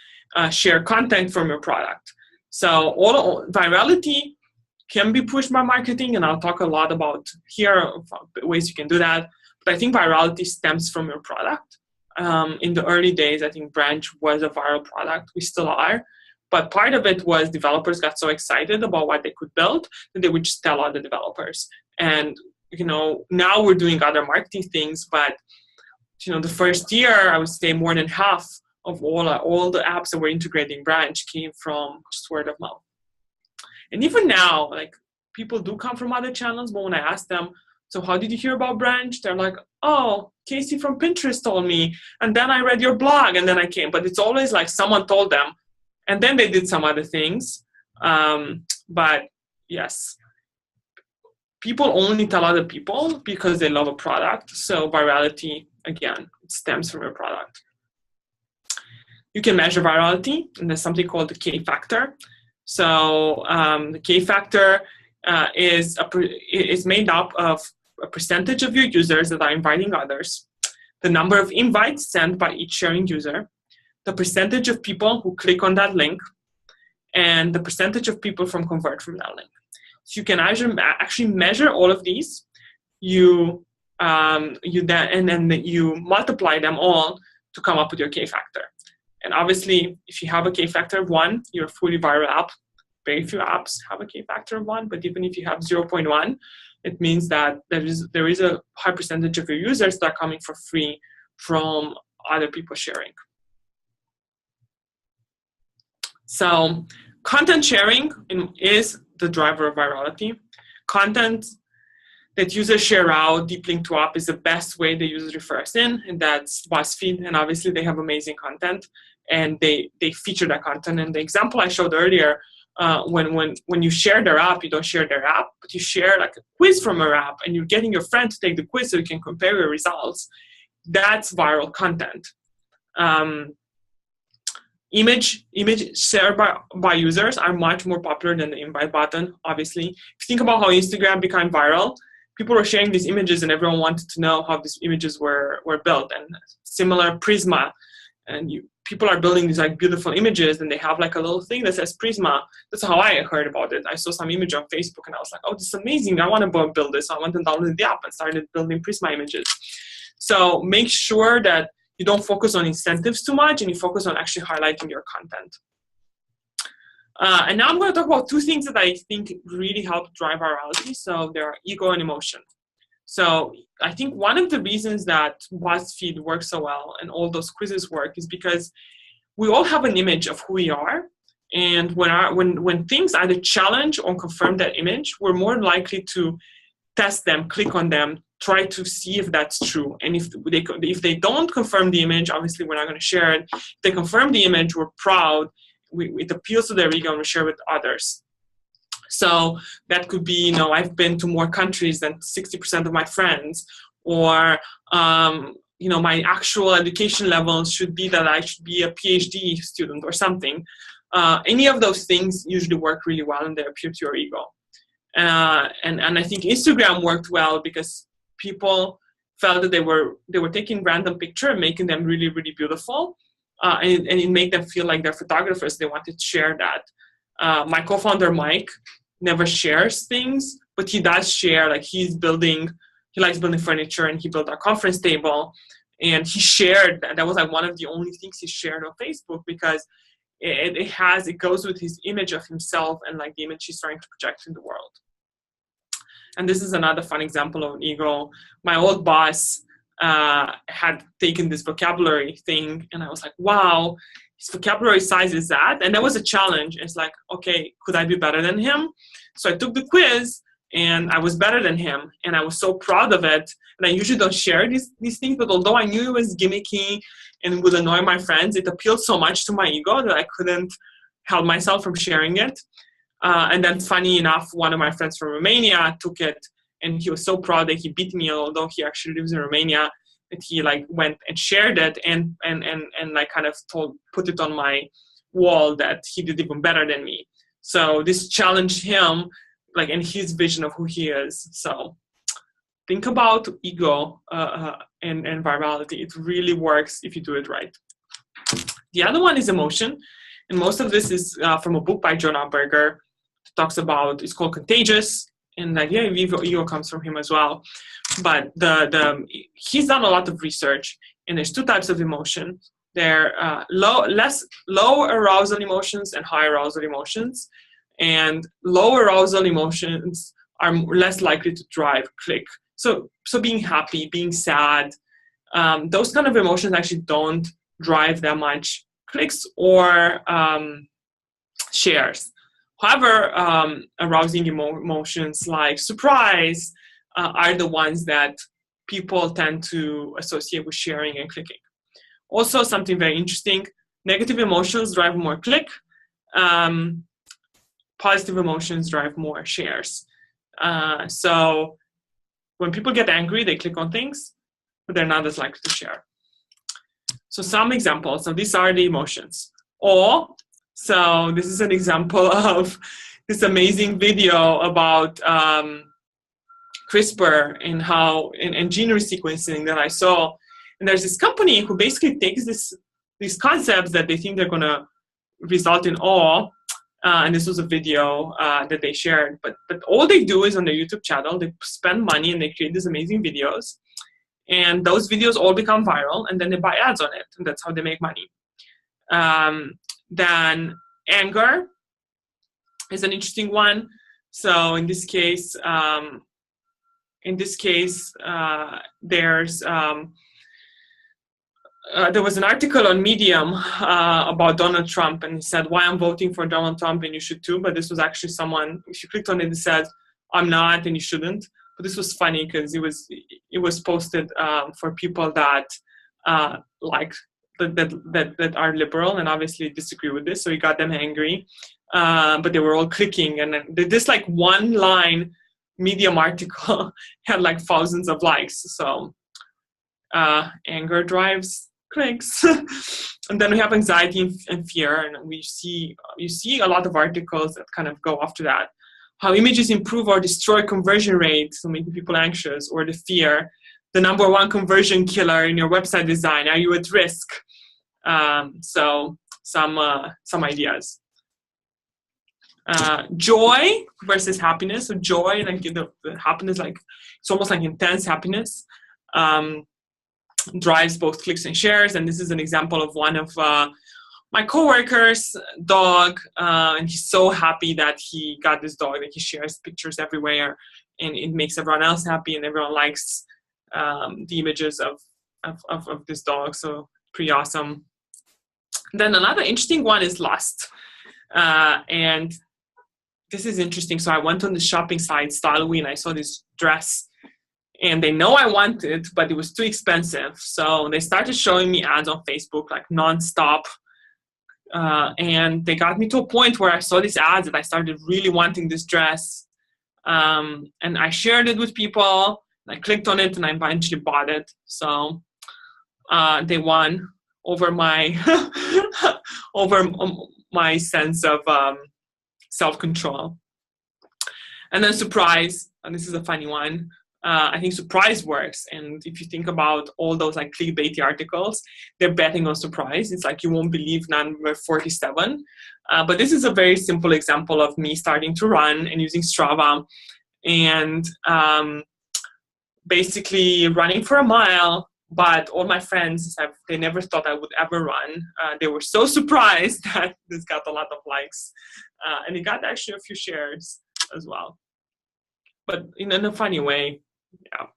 share content from your product. So all virality can be pushed by marketing, and I'll talk a lot about here ways you can do that. But I think virality stems from your product. In the early days, I think Branch was a viral product. We still are. But part of it was developers got so excited about what they could build that they would just tell other developers. And now we're doing other marketing things, but the first year, I would say more than half of all the apps that were integrating Branch came from just word of mouth. And even now, people do come from other channels, but when I ask them, so how did you hear about Branch? They're like, oh, Casey from Pinterest told me, and then I read your blog, and then I came. But it's always like someone told them, and then they did some other things. But yes, people only tell other people because they love a product. So virality, again, it stems from your product. You can measure virality, and there's something called the K factor. So the K factor is made up of a percentage of your users that are inviting others, the number of invites sent by each sharing user, the percentage of people who click on that link, and the percentage of people from convert from that link. So you can actually measure all of these. You multiply them all to come up with your K factor. And obviously, if you have a K factor of 1, you're a fully viral app. Very few apps have a K factor of 1, but even if you have 0.1, it means that there is a high percentage of your users that are coming for free from other people sharing. So content sharing is the driver of virality. Content that users share out, deep link to app, is the best way the users refer us in, and that's BuzzFeed. And obviously they have amazing content, and they feature that content. And the example I showed earlier, when you share their app, you don't share their app, but you share like a quiz from their app, and you're getting your friend to take the quiz so you can compare your results. That's viral content. Image shared by users are much more popular than the invite button, obviously. If you think about how Instagram became viral, people were sharing these images and everyone wanted to know how these images were built. And similar Prisma, and people are building these like beautiful images, and they have like a little thing that says Prisma. That's how I heard about it. I saw some image on Facebook and I was like, oh, this is amazing. I want to build this. So I went and downloaded the app and started building Prisma images. So make sure that you don't focus on incentives too much, and you focus on actually highlighting your content. And now I'm going to talk about 2 things that I think really help drive virality. So there are ego and emotion. So I think one of the reasons that BuzzFeed works so well and all those quizzes work is because we all have an image of who we are. And when things either challenge or confirm that image, we're more likely to test them, click on them, try to see if that's true. And if they don't confirm the image, obviously we're not going to share it. If they confirm the image, we're proud. It appeals to their ego, and we share with others. So that could be, I've been to more countries than 60% of my friends, or my actual education level should be that I should be a PhD student or something. Any of those things usually work really well and they appeal to your ego. And I think Instagram worked well because people felt that they were taking random picture and making them really, really beautiful. And it made them feel like they're photographers. They wanted to share that. My co-founder, Mike, never shares things, but he does share, like he likes building furniture, and he built a conference table, and he shared that. That was like one of the only things he shared on Facebook, because it goes with his image of himself and like the image he's trying to project in the world. And this is another fun example of an ego. My old boss had taken this vocabulary thing, and I was like, wow, his vocabulary size is that. And that was a challenge. It's like, okay, could I be better than him? So I took the quiz, and I was better than him, and I was so proud of it. And I usually don't share these things, but although I knew it was gimmicky and would annoy my friends, it appealed so much to my ego that I couldn't help myself from sharing it. And then, funny enough, one of my friends from Romania took it, and he was so proud that he beat me, although he actually lives in Romania, that he like went and shared it and like kind of put it on my wall that he did even better than me. So this challenged him, like, in his vision of who he is. So think about ego and virality. It really works if you do it right. The other one is emotion. And most of this is from a book by John Upberger. It talks about, it's called Contagious. And the idea of ego comes from him as well. But he's done a lot of research, and there's two types of emotion. They're low arousal emotions and high arousal emotions. And low arousal emotions are less likely to drive click. So being happy, being sad, those kind of emotions actually don't drive that much clicks or shares. However, arousing emotions like surprise are the ones that people tend to associate with sharing and clicking. Also, something very interesting, negative emotions drive more click. Positive emotions drive more shares. So when people get angry, they click on things, but they're not as likely to share. So some examples. So these are the emotions. So this is an example of this amazing video about CRISPR and how and gene resequencing that I saw. And there's this company who basically takes these concepts that they think they're going to result in awe. And this was a video that they shared. But all they do is on their YouTube channel, they spend money and they create these amazing videos. And those videos all become viral, and then they buy ads on it. And that's how they make money. Then anger is an interesting one. So in this case, there was an article on Medium about Donald Trump, and he said, why I'm voting for Donald Trump and you should too. But this was actually someone, if you clicked on it, it said, I'm not and you shouldn't. But this was funny because it was posted for people that that are liberal and obviously disagree with this. So he got them angry, but they were all clicking. And then this like one line Medium article had like thousands of likes. So anger drives clicks. And then we have anxiety and fear, and you see a lot of articles that kind of go after that. How images improve or destroy conversion rates, so making people anxious, or the fear, the number one conversion killer in your website design. Are you at risk? So some ideas. Joy versus happiness. So joy, like the happiness, like it's almost like intense happiness. Drives both clicks and shares. And this is an example of one of my coworkers' dog, and he's so happy that he got this dog that he shares pictures everywhere, and it makes everyone else happy, and everyone likes the images of this dog. So pretty awesome. Then another interesting one is lust, and this is interesting. So I went on the shopping site Styleway, and I saw this dress. And they know I want it, but it was too expensive. So they started showing me ads on Facebook, like nonstop. And they got me to a point where I saw these ads and I started really wanting this dress. And I shared it with people. I clicked on it and I eventually bought it. So they won over my over my sense of self-control. And then surprise, and this is a funny one. I think surprise works. And if you think about all those like clickbaity articles, they're betting on surprise. It's like, you won't believe number 47. But this is a very simple example of me starting to run and using Strava, and basically running for a mile. But all my friends they never thought I would ever run. They were so surprised that this got a lot of likes. And it got actually a few shares as well. But in a funny way. Yeah.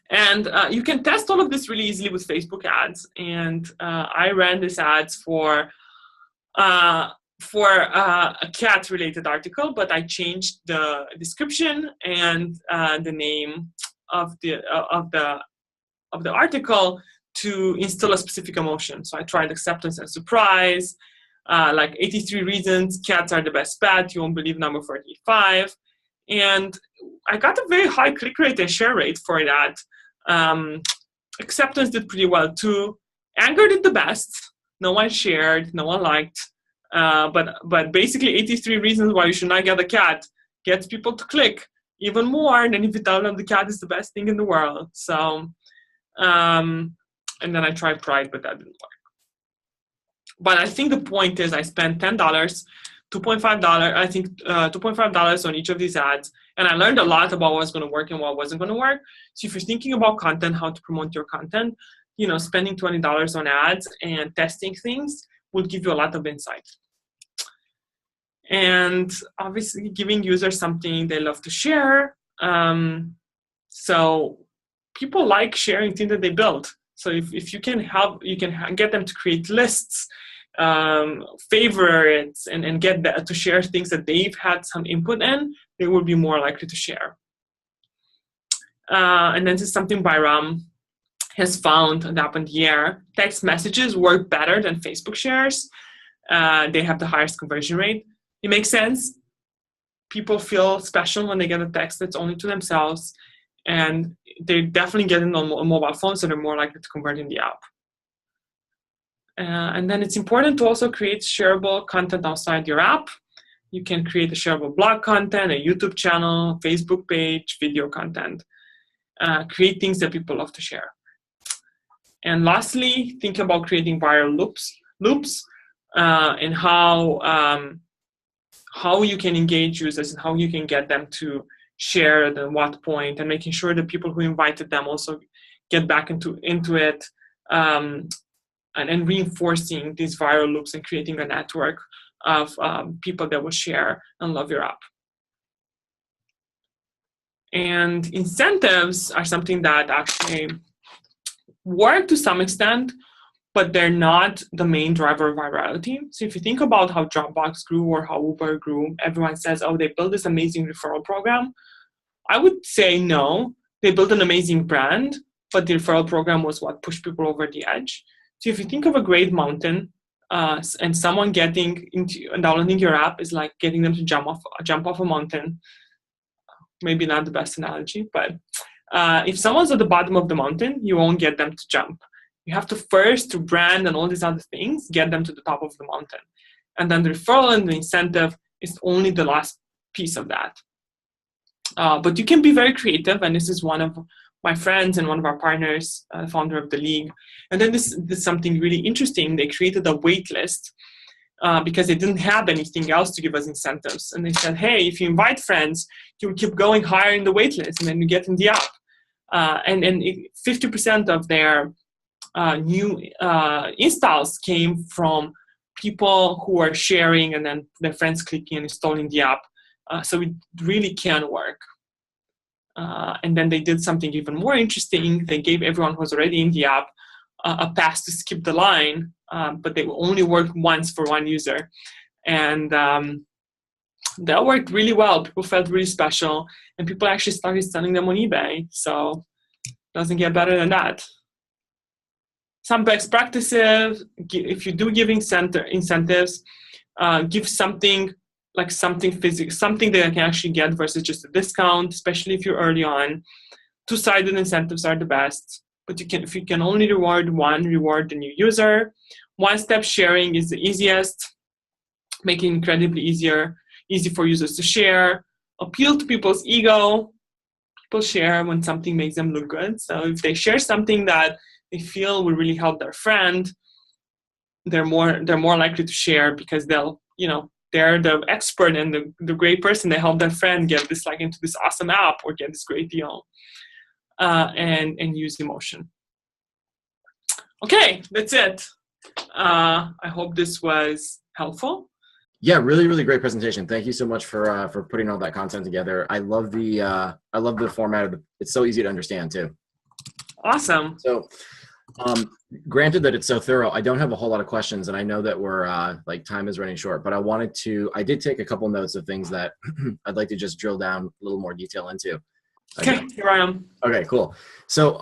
And you can test all of this really easily with Facebook ads. And I ran these ads for a cat-related article, but I changed the description and the name of the article to instill a specific emotion. So I tried acceptance and surprise, like 83 reasons cats are the best pet. You won't believe number 45. And I got a very high click rate and share rate for that. Acceptance did pretty well too. Anger did the best. No one shared, no one liked. But basically 83 reasons why you should not get a cat gets people to click even more than if you tell them the cat is the best thing in the world. So, and then I tried pride, but that didn't work. But I think the point is I spent $10, $2.5, I think $2.5 on each of these ads. And I learned a lot about what's going to work and what wasn't going to work. So if you're thinking about content, how to promote your content, spending $20 on ads and testing things will give you a lot of insight. And obviously giving users something they love to share. So people like sharing things that they build. So if you can help, you can get them to create lists, favorites, and get that to share things that they've had some input in, they will be more likely to share. And then this is something Byram has found and up in the air. Text messages work better than Facebook shares. They have the highest conversion rate. It makes sense. People feel special when they get a text that's only to themselves, and they definitely get it on mobile phones, so they're more likely to convert in the app. And then it's important to also create shareable content outside your app. You can create a shareable blog content, a YouTube channel, Facebook page, video content. Create things that people love to share. And lastly, think about creating viral loops, and how you can engage users and how you can get them to share at what point, and making sure that people who invited them also get back into it, and reinforcing these viral loops and creating a network of people that will share and love your app. And incentives are something that actually work to some extent, but they're not the main driver of virality. So if you think about how Dropbox grew or how Uber grew, everyone says, oh, they built this amazing referral program. I would say no, they built an amazing brand, but the referral program was what pushed people over the edge. So if you think of a great mountain, and someone getting into and downloading your app is like getting them to jump off a mountain. Maybe not the best analogy, but if someone's at the bottom of the mountain, you won't get them to jump. You have to first, through brand and all these other things, get them to the top of the mountain. And then the referral and the incentive is only the last piece of that. But you can be very creative, and this is one of my friends and one of our partners, founder of the league. And then this is something really interesting. They created a wait list because they didn't have anything else to give us incentives. And they said, hey, if you invite friends, you'll keep going higher in the wait list, and then you get in the app. And 50% of their new installs came from people who are sharing and then their friends clicking and installing the app. So it really can work. And then they did something even more interesting. They gave everyone who was already in the app a pass to skip the line, but they will only work once for one user. And that worked really well. People felt really special, and people actually started selling them on eBay. So it doesn't get better than that. Some best practices, if you do give incentives, give something like something physical, something that I can actually get versus just a discount, especially if you're early on. Two-sided incentives are the best, but if you can only reward one, reward the new user. One-step sharing is the easiest, making it incredibly easy for users to share. Appeal to people's ego. People share when something makes them look good. So if they share something that they feel will really help their friend, they're more likely to share because they'll, they're the expert and the great person. They help their friend get this into this awesome app or get this great deal, and use emotion. Okay, that's it. I hope this was helpful. Yeah, really, really great presentation. Thank you so much for putting all that content together. I love the format of it's so easy to understand too. Awesome. So, granted that it's so thorough, I don't have a whole lot of questions, and I know that we're time is running short. But I did take a couple notes of things that I'd like to just drill down a little more detail into. Okay, here I am. Okay, cool. So,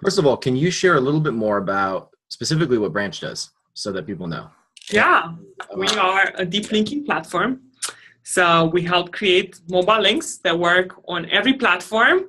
first of all, can you share a little bit more about specifically what Branch does, so that people know? Yeah, we are a deep linking platform. So we help create mobile links that work on every platform.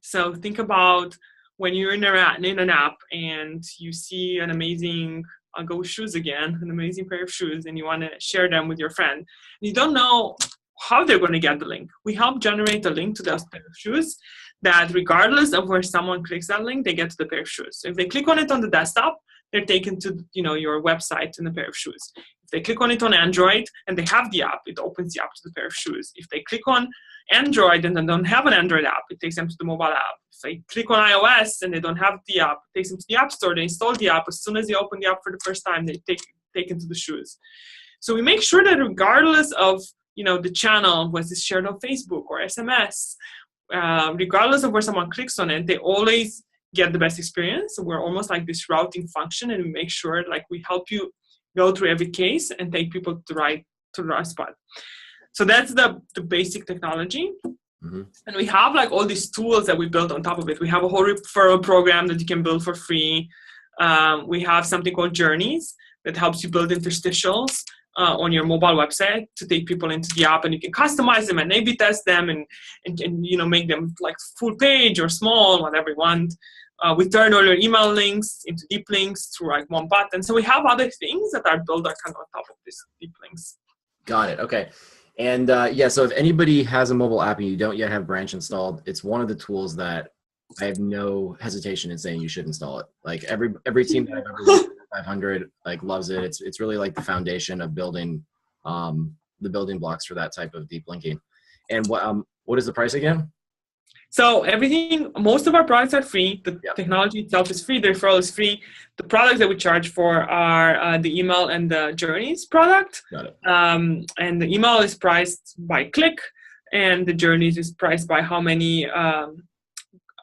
So think about when you're in an app and you see an amazing, I'll go with shoes again, an amazing pair of shoes, and you want to share them with your friend. You don't know how they're going to get the link. We help generate a link to those pair of shoes that regardless of where someone clicks that link, they get to the pair of shoes. So if they click on it on the desktop, they're taken to your website and a pair of shoes. If they click on it on Android and they have the app, it opens the app to the pair of shoes. If they click on Android and they don't have an Android app, it takes them to the mobile app. If they click on iOS and they don't have the app, it takes them to the App Store. They install the app. As soon as they open the app for the first time, they taken to the shoes. So we make sure that regardless of the channel, was this shared on Facebook or SMS, regardless of where someone clicks on it, they always get the best experience. So we're almost like this routing function, and we make sure we help you go through every case and take people to the right spot. So that's the basic technology. Mm-hmm. And we have all these tools that we built on top of it. We have a whole referral program that you can build for free. We have something called Journeys that helps you build interstitials on your mobile website to take people into the app, and you can customize them and A/B test them and make them full page or small, whatever you want. We turn all your email links into deep links through one button. So we have other things that are built kind of on top of these deep links. Got it. Okay. And so if anybody has a mobile app and you don't yet have Branch installed, it's one of the tools that I have no hesitation in saying you should install it. Every team that I've ever worked with 500 loves it. It's really the foundation of building the building blocks for that type of deep linking. And what is the price again? So most of our products are free. The technology itself is free. The referral is free. The products that we charge for are the email and the Journeys product. Got it. And the email is priced by click, and the Journeys is priced by how many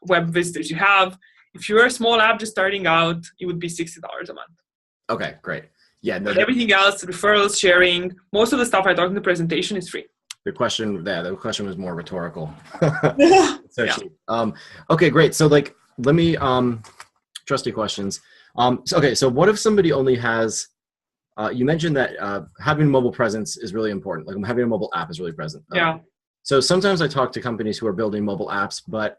web visitors you have. If you're a small app just starting out, it would be $60 a month. Okay, great. Yeah. But everything else, referrals, sharing, most of the stuff I talked in the presentation is free. The question was more rhetorical. So cheap. Okay, great. So let me trusty questions. So what if somebody only has you mentioned that having a mobile presence is really important. Having a mobile app is really present. Yeah. So sometimes I talk to companies who are building mobile apps, but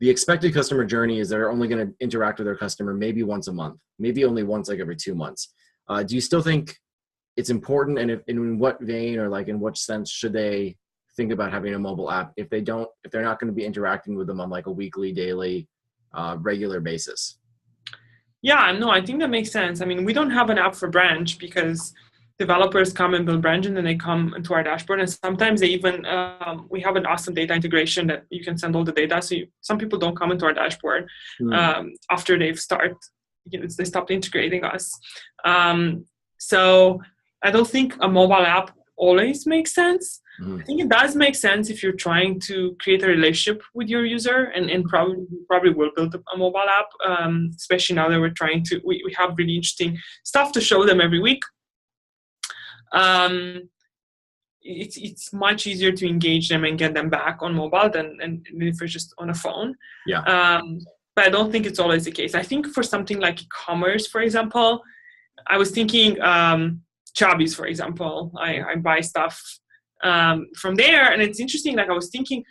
the expected customer journey is they're only going to interact with their customer maybe once a month, maybe only once every 2 months. Do you still think it's important, and in what vein or in what sense should they think about having a mobile app if they're not going to be interacting with them on a weekly, daily, regular basis? Yeah, no, I think that makes sense. I mean, we don't have an app for Branch because developers come and build Branch and then they come into our dashboard, and sometimes they even we have an awesome data integration that you can send all the data. So some people don't come into our dashboard after they stopped integrating us. So I don't think a mobile app always makes sense. I think it does make sense if you're trying to create a relationship with your user, and probably will build a mobile app, especially now that we're trying to, we have really interesting stuff to show them every week. It's much easier to engage them and get them back on mobile than if it's just on a phone. Yeah. But I don't think it's always the case. I think for something like e-commerce, for example, I was thinking Chubbies, for example. I buy stuff from there, and it's interesting. Like I was thinking,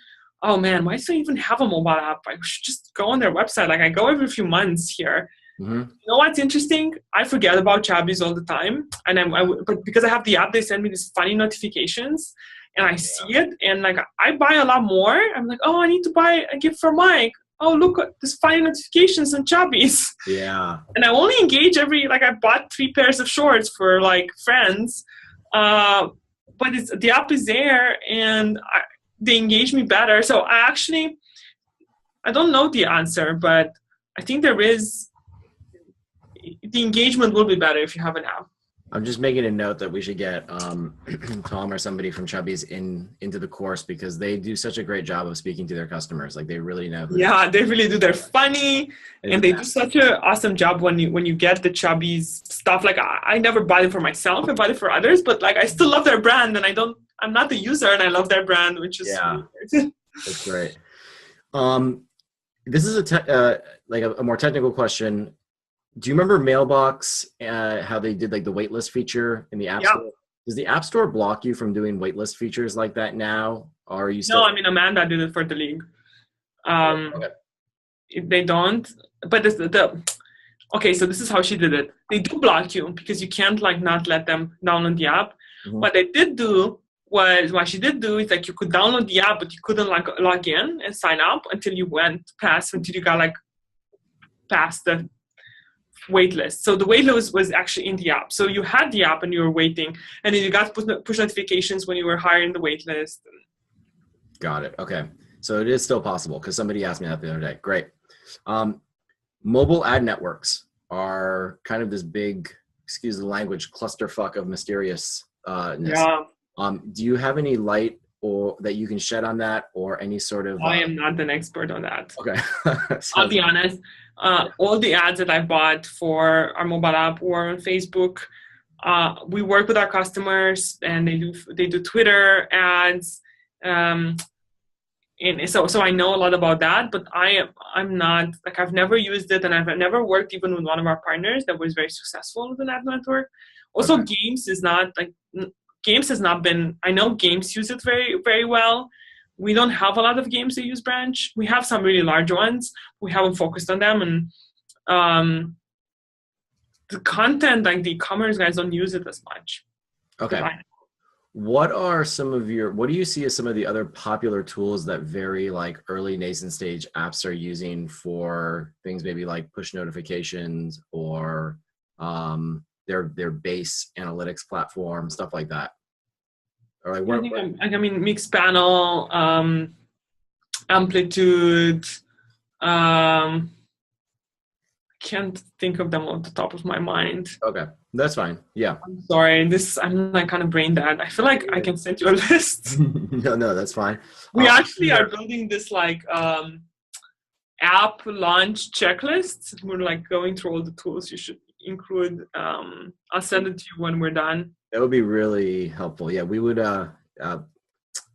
oh man, why do I even have a mobile app? I should just go on their website. Like I go every few months here. Mm-hmm. You know what's interesting? I forget about Chubbies all the time, and but because I have the app, they send me these funny notifications, and I see it, and like I buy a lot more. I'm like, oh, I need to buy a gift for Mike. Oh, look at this funny notifications on Chubbies. Yeah. And I only engage like I bought 3 pairs of shorts for like friends, but the app is there, and they engage me better. So I don't know the answer, but I think the engagement will be better if you have an app. I'm just making a note that we should get Tom or somebody from Chubbies into the course, because they do such a great job of speaking to their customers. Like they really know. Yeah, they really do. They're funny, and they do such an awesome job when you get the Chubbies stuff. Like I never buy it for myself; I buy it for others. But like I still love their brand, and I'm not the user, and I love their brand, which is weird. That's great. This is like a more technical question. Do you remember Mailbox, how they did like the waitlist feature in the App Store? Does the App Store block you from doing waitlist features like that now? Or are you still? No, I mean, Amanda did it for the league. Okay. They don't. But okay, so this is how she did it. They do block you because you can't like not let them download the app. Mm-hmm. What she did do is like you could download the app, but you couldn't like log in and sign up until you got like past the waitlist. So the waitlist was actually in the app. So you had the app and you were waiting, and then you got push notifications when you were higher in the waitlist. Got it. Okay. So it is still possible, because somebody asked me that the other day. Great. Mobile ad networks are kind of this big, excuse the language, clusterfuck of mysteriousness. Yeah. Do you have any light or that you can shed on that, or any sort of? I am not an expert on that. Okay. I'll be honest. All the ads that I bought for our mobile app or on Facebook, we work with our customers, and they do Twitter ads, and so I know a lot about that. But I'm not like, I've never used it, and I've never worked even with one of our partners that was very successful with an ad network. Also, okay. Games has not been. I know Games use it very, very well. We don't have a lot of games that use Branch. We have some really large ones. We haven't focused on them, and the content, like the e-commerce guys, don't use it as much. Okay. What do you see as some of the other popular tools that very like early nascent stage apps are using for things maybe like push notifications or their base analytics platform, stuff like that? Or like Mixpanel, Amplitude. I can't think of them off the top of my mind. Okay, that's fine. Yeah. I'm sorry. I'm like kind of brain dead. I feel like I can send you a list. No, that's fine. We actually are building this like app launch checklist. We're like going through all the tools you should include. I'll send it to you when we're done. That would be really helpful. Yeah, we would.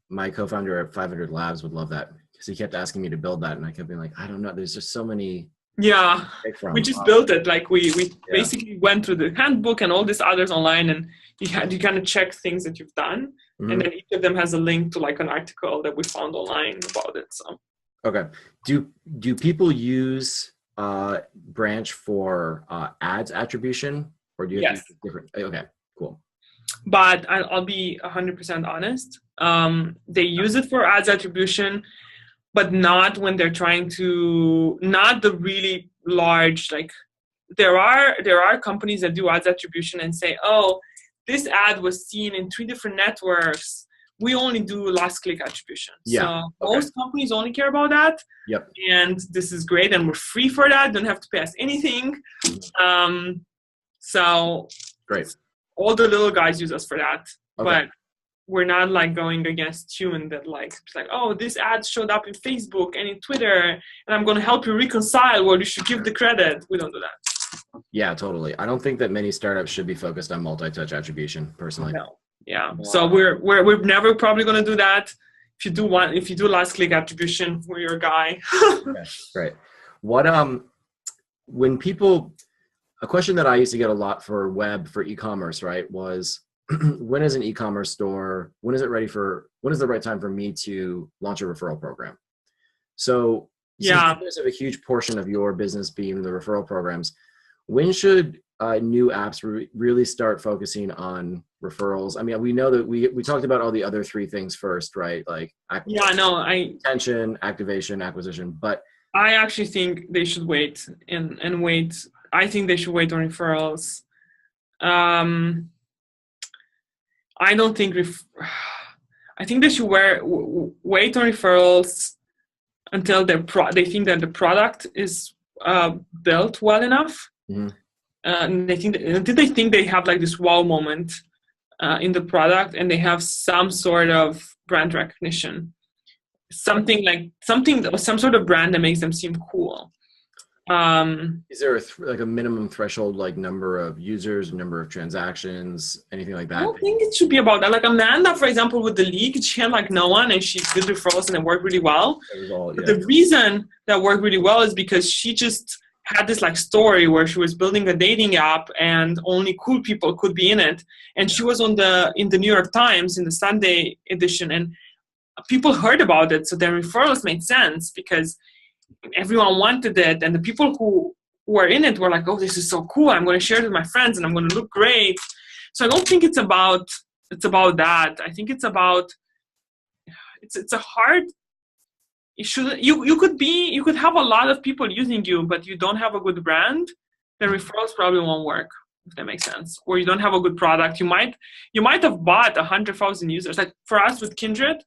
My co-founder at 500 Labs would love that, because he kept asking me to build that, and I kept being like, I don't know. There's just so many. Yeah, we just built it. Like we basically went through the handbook and all these others online, and you kind of check things that you've done, mm-hmm. and then each of them has a link to like an article that we found online about it. So. Okay. Do people use Branch for ads attribution, or do you have different? Okay, cool. But I'll be 100% honest. They use it for ads attribution, but not when they're trying to, not the really large, like there are companies that do ads attribution and say, oh, this ad was seen in 3 different networks. We only do last click attribution. Yeah. So most companies only care about that. Yep. And this is great. And we're free for that. Don't have to pay us anything. So great. All the little guys use us for that. Okay. But we're not like going against human that like, it's like, oh, this ad showed up in Facebook and in Twitter, and I'm going to help you reconcile. Well, you should give the credit. We don't do that. Yeah, totally. I don't think that many startups should be focused on multi-touch attribution, personally. No. Yeah. Wow. So we're never probably going to do that. If you do last click attribution, we're your guy. Okay, great. What when people, a question that I used to get a lot for web, for e-commerce, right, was when is an e-commerce store, when is the right time for me to launch a referral program? So since Yeah. you guys have a huge portion of your business being the referral programs, when should new apps really start focusing on referrals? I mean, we know that we talked about all the other three things first, right? Like Yeah, no, retention, activation, acquisition. But I actually think they should wait and wait. I think they should wait on referrals. I don't think I think they should wait on referrals until they think that the product is built well enough. mm-hmm. And until they think they have like this wow moment in the product, and they have some sort of brand recognition, some sort of brand that makes them seem cool. Is there like a minimum threshold, like number of users, number of transactions, anything like that? I don't think it should be about that. Like Amanda, for example, with the league, she had like no one, and she did referrals, and it worked really well. But the reason that worked really well is because she just had this like story where she was building a dating app, and only cool people could be in it. And she was in the New York Times in the Sunday edition, and people heard about it, so their referrals made sense because everyone wanted it, and the people who were in it were like, oh, this is so cool, I'm going to share it with my friends and I'm going to look great. So I don't think it's about that. I think it's about it's a hard issue. You could have a lot of people using you, but you don't have a good brand, the referrals probably won't work, if that makes sense. Or you don't have a good product. You might have bought 100,000 users. Like for us with Kindred,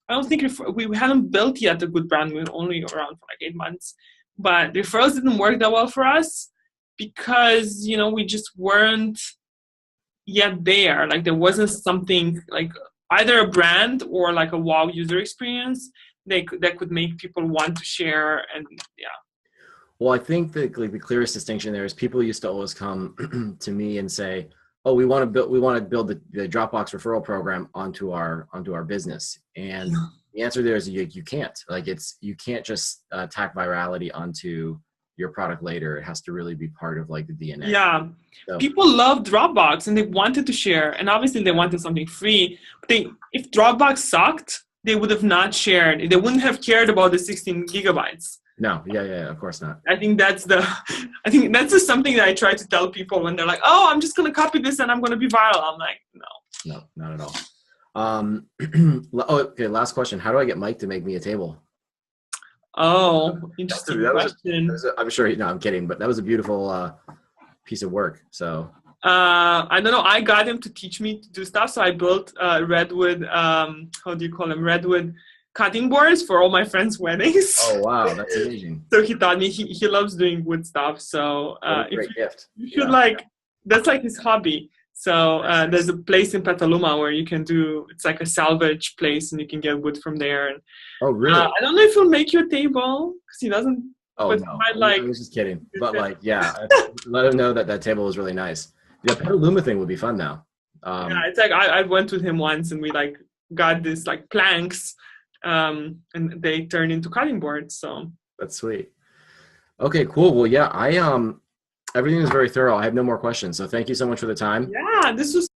I don't think we haven't built yet a good brand. We're only around for like 8 months. But referrals didn't work that well for us because, we just weren't yet there. Like there wasn't something like either a brand or like a wow user experience that could make people want to share. And yeah. Well, I think that like the clearest distinction there is people used to always come to me and say, oh, we want to build the Dropbox referral program onto our business. And the answer there is you can't. Like you can't just tack virality onto your product later. It has to really be part of like the DNA. Yeah. So, people love Dropbox and they wanted to share, and obviously they wanted something free. But if Dropbox sucked, they would have not shared. They wouldn't have cared about the 16 gigabytes. No, yeah, of course not. I think that's just something that I try to tell people when they're like, "Oh, I'm just gonna copy this and I'm gonna be viral." I'm like, no, not at all. Okay, last question. How do I get Mike to make me a table? Oh, interesting question. I'm sure. No, I'm kidding. But that was a beautiful piece of work. So I don't know. I got him to teach me to do stuff. So I built redwood. How do you call them? Redwood cutting boards for all my friends' weddings. Oh wow, that's amazing. So he taught me. He loves doing wood stuff. So great gift. You should that's like his hobby. So there's a place in Petaluma where you can it's like a salvage place, and you can get wood from there. And oh really? I don't know if he'll make you a table because he doesn't. Oh no, I was just kidding. But like, yeah, let him know that table was really nice. The Petaluma thing would be fun now. Yeah, it's like I went with him once, and we like got this like planks, and they turned into cutting boards. So that's sweet. Okay, cool. Well, yeah, everything is very thorough. I have no more questions. So thank you so much for the time. Yeah, this was